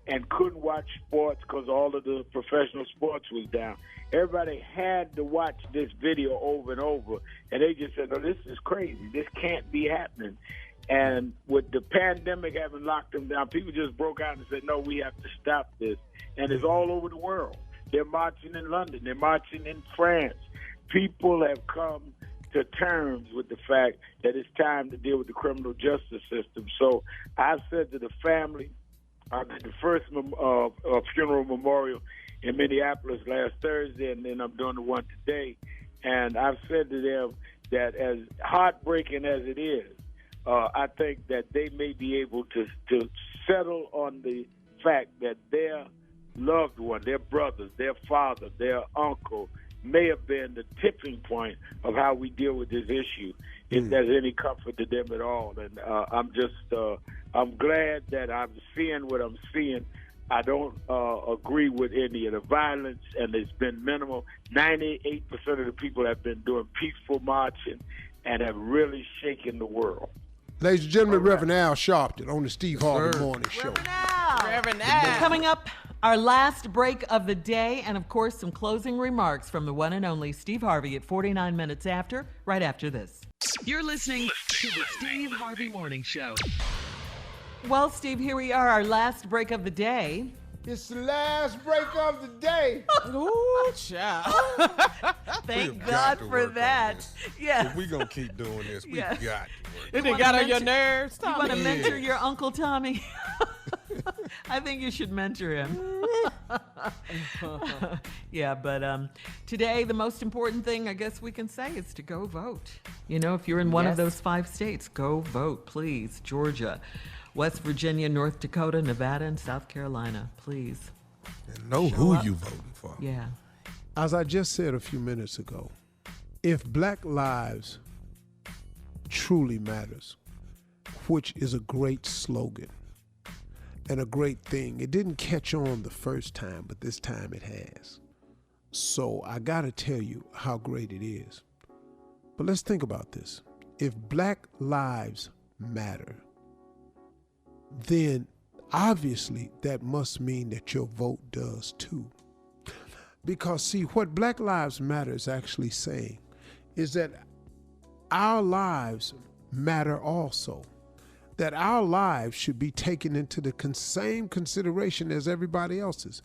and couldn't watch sports because all of the professional sports was down. Everybody had to watch this video over and over, and they just said, no, this is crazy. This can't be happening. And with the pandemic having locked them down, people just broke out and said, no, we have to stop this. And it's all over the world. They're marching in London. They're marching in France. People have come to terms with the fact that it's time to deal with the criminal justice system. So I said to the family, I did the first funeral memorial in Minneapolis last Thursday, and then I'm doing the one today. And I've said to them that as heartbreaking as it is, I think that they may be able to settle on the fact that their loved one, their brothers, their father, their uncle, may have been the tipping point of how we deal with this issue, if there's any comfort to them at all. And I'm glad that I'm seeing what I'm seeing. I don't agree with any of the violence, and it's been minimal. 98% of the people have been doing peaceful marching and have really shaken the world. Ladies and gentlemen, Reverend Al Sharpton on the Steve Harvey Morning Show. Reverend Al. Coming up, our last break of the day, and of course, some closing remarks from the one and only Steve Harvey at 49 minutes after, right after this. You're listening to the Steve Harvey Morning Show. Well, Steve, here we are, our last break of the day. It's the last break of the day. Ooh, child. Thank God for that. Yeah. We're going to keep doing this. We got to work. It got on your nerves, You Tommy. want to mentor your Uncle Tommy? I think you should mentor him. Yeah, but today the most important thing I guess we can say is to go vote. You know, if you're in one of those 5 states, go vote, please. Georgia, West Virginia, North Dakota, Nevada, and South Carolina, please. And know who you voting for. Yeah. As I just said a few minutes ago, if Black lives truly matters, which is a great slogan and a great thing, it didn't catch on the first time, but this time it has. So I got to tell you how great it is. But let's think about this. If Black lives matter, then obviously that must mean that your vote does too. Because see, what Black Lives Matter is actually saying is that our lives matter also. That our lives should be taken into the same consideration as everybody else's.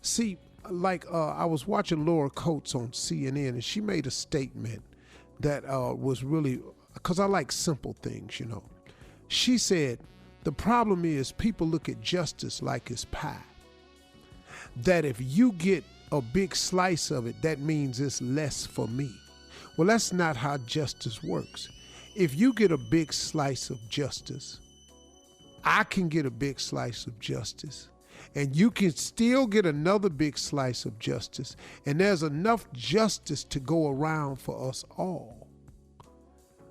See, like I was watching Laura Coates on CNN, and she made a statement that was really, because I like simple things, you know. She said, the problem is people look at justice like it's pie. That if you get a big slice of it, that means it's less for me. Well, that's not how justice works. If you get a big slice of justice, I can get a big slice of justice, and you can still get another big slice of justice, and there's enough justice to go around for us all.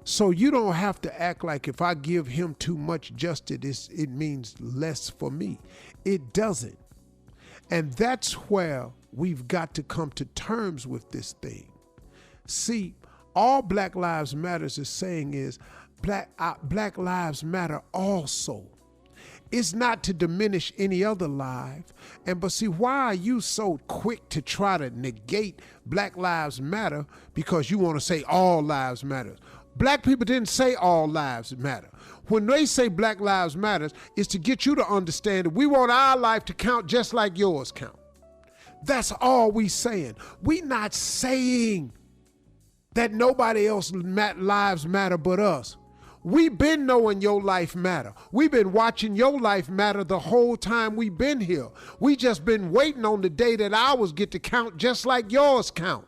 So you don't have to act like if I give him too much justice, it means less for me. It doesn't. And that's where we've got to come to terms with this thing. See, all Black Lives Matters is saying is Black Lives Matter also. It's not to diminish any other life. But see, why are you so quick to try to negate Black Lives Matter because you want to say all lives matter? Black people didn't say all lives matter. When they say Black Lives Matter, it's to get you to understand that we want our life to count just like yours count. That's all we saying. We not saying that nobody else's lives matter but us. We've been knowing your life matter. We've been watching your life matter the whole time we've been here. We just been waiting on the day that ours get to count just like yours count.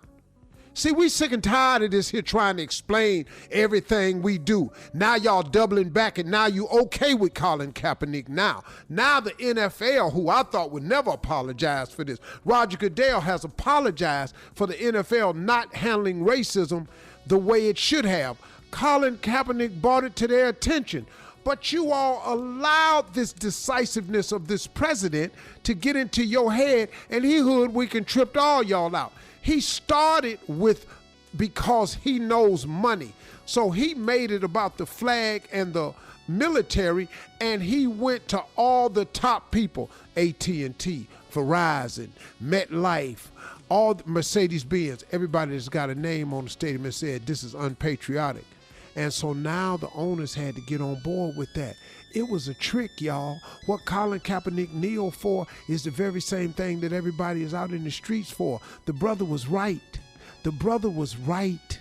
See, we sick and tired of this here trying to explain everything we do. Now y'all doubling back, and now you okay with Colin Kaepernick now. Now the NFL, who I thought would never apologize for this, Roger Goodell has apologized for the NFL not handling racism the way it should have. Colin Kaepernick brought it to their attention. But you all allowed this decisiveness of this president to get into your head, and he hoodwinked and tripped all y'all out. He started with because he knows money. So he made it about the flag and the military, and he went to all the top people, AT&T, Verizon, MetLife, all Mercedes-Benz, everybody that's got a name on the stadium and said this is unpatriotic. And so now the owners had to get on board with that. It was a trick, y'all. What Colin Kaepernick kneeled for is the very same thing that everybody is out in the streets for. The brother was right. The brother was right.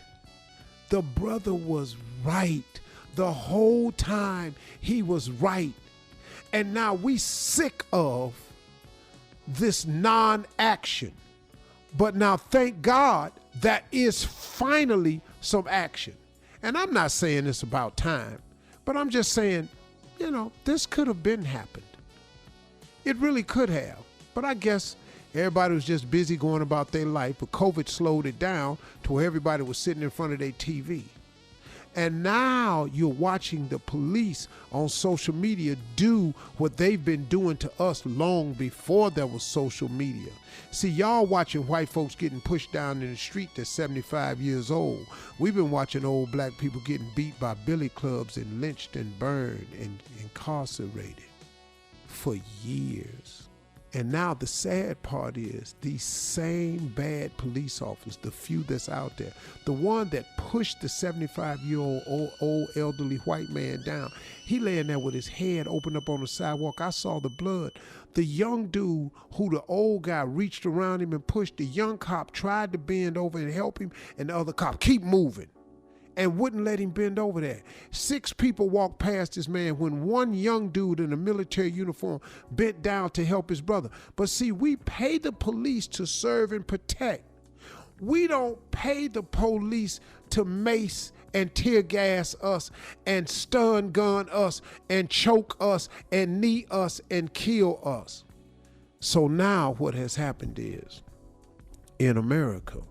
The brother was right. The whole time he was right. And now we sick of this non-action. But now thank God that is finally some action. And I'm not saying it's about time, but I'm just saying, you know, this could have been happened. It really could have. But I guess everybody was just busy going about their life, but COVID slowed it down to where everybody was sitting in front of their TV. And now you're watching the police on social media do what they've been doing to us long before there was social media. See, y'all watching white folks getting pushed down in the street that's 75 years old. We've been watching old black people getting beat by billy clubs and lynched and burned and incarcerated for years. And now the sad part is these same bad police officers, the few that's out there, the one that pushed the 75-year-old old elderly white man down, he laying there with his head open up on the sidewalk. I saw the blood. The young dude who the old guy reached around him and pushed, the young cop tried to bend over and help him, and the other cop keep moving and wouldn't let him bend over there. 6 people walked past this man when one young dude in a military uniform bent down to help his brother. But see, we pay the police to serve and protect. We don't pay the police to mace and tear gas us and stun gun us and choke us and knee us and kill us. So now what has happened is, in America,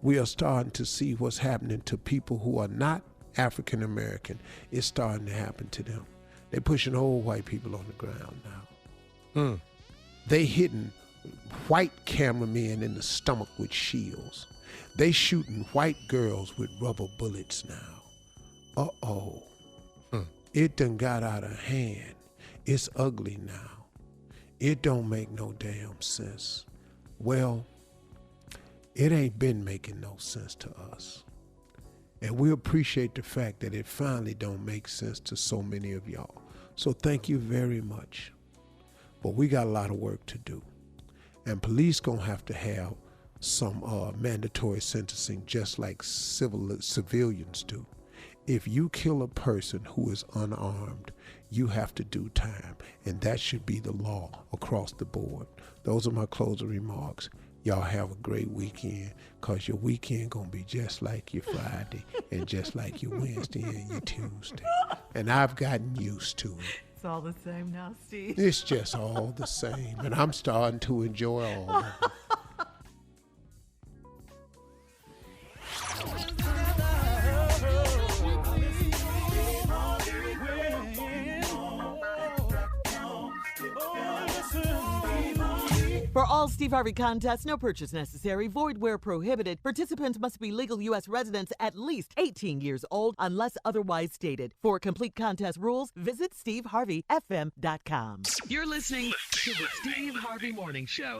we are starting to see what's happening to people who are not African American. It's starting to happen to them. They're pushing old white people on the ground now. They hitting white cameramen in the stomach with shields. They shooting white girls with rubber bullets now. It done got out of hand. It's ugly now. It don't make no damn sense. Well, it ain't been making no sense to us. And we appreciate the fact that it finally don't make sense to so many of y'all. So thank you very much. But we got a lot of work to do. And police gonna have to have some mandatory sentencing just like civilians do. If you kill a person who is unarmed, you have to do time. And that should be the law across the board. Those are my closing remarks. Y'all have a great weekend, because your weekend going to be just like your Friday and just like your Wednesday and your Tuesday. And I've gotten used to it. It's all the same now, Steve. It's just all the same. And I'm starting to enjoy all of it. For all Steve Harvey contests, no purchase necessary, void where prohibited. Participants must be legal U.S. residents at least 18 years old unless otherwise stated. For complete contest rules, visit steveharveyfm.com. You're listening to the Steve Harvey Morning Show.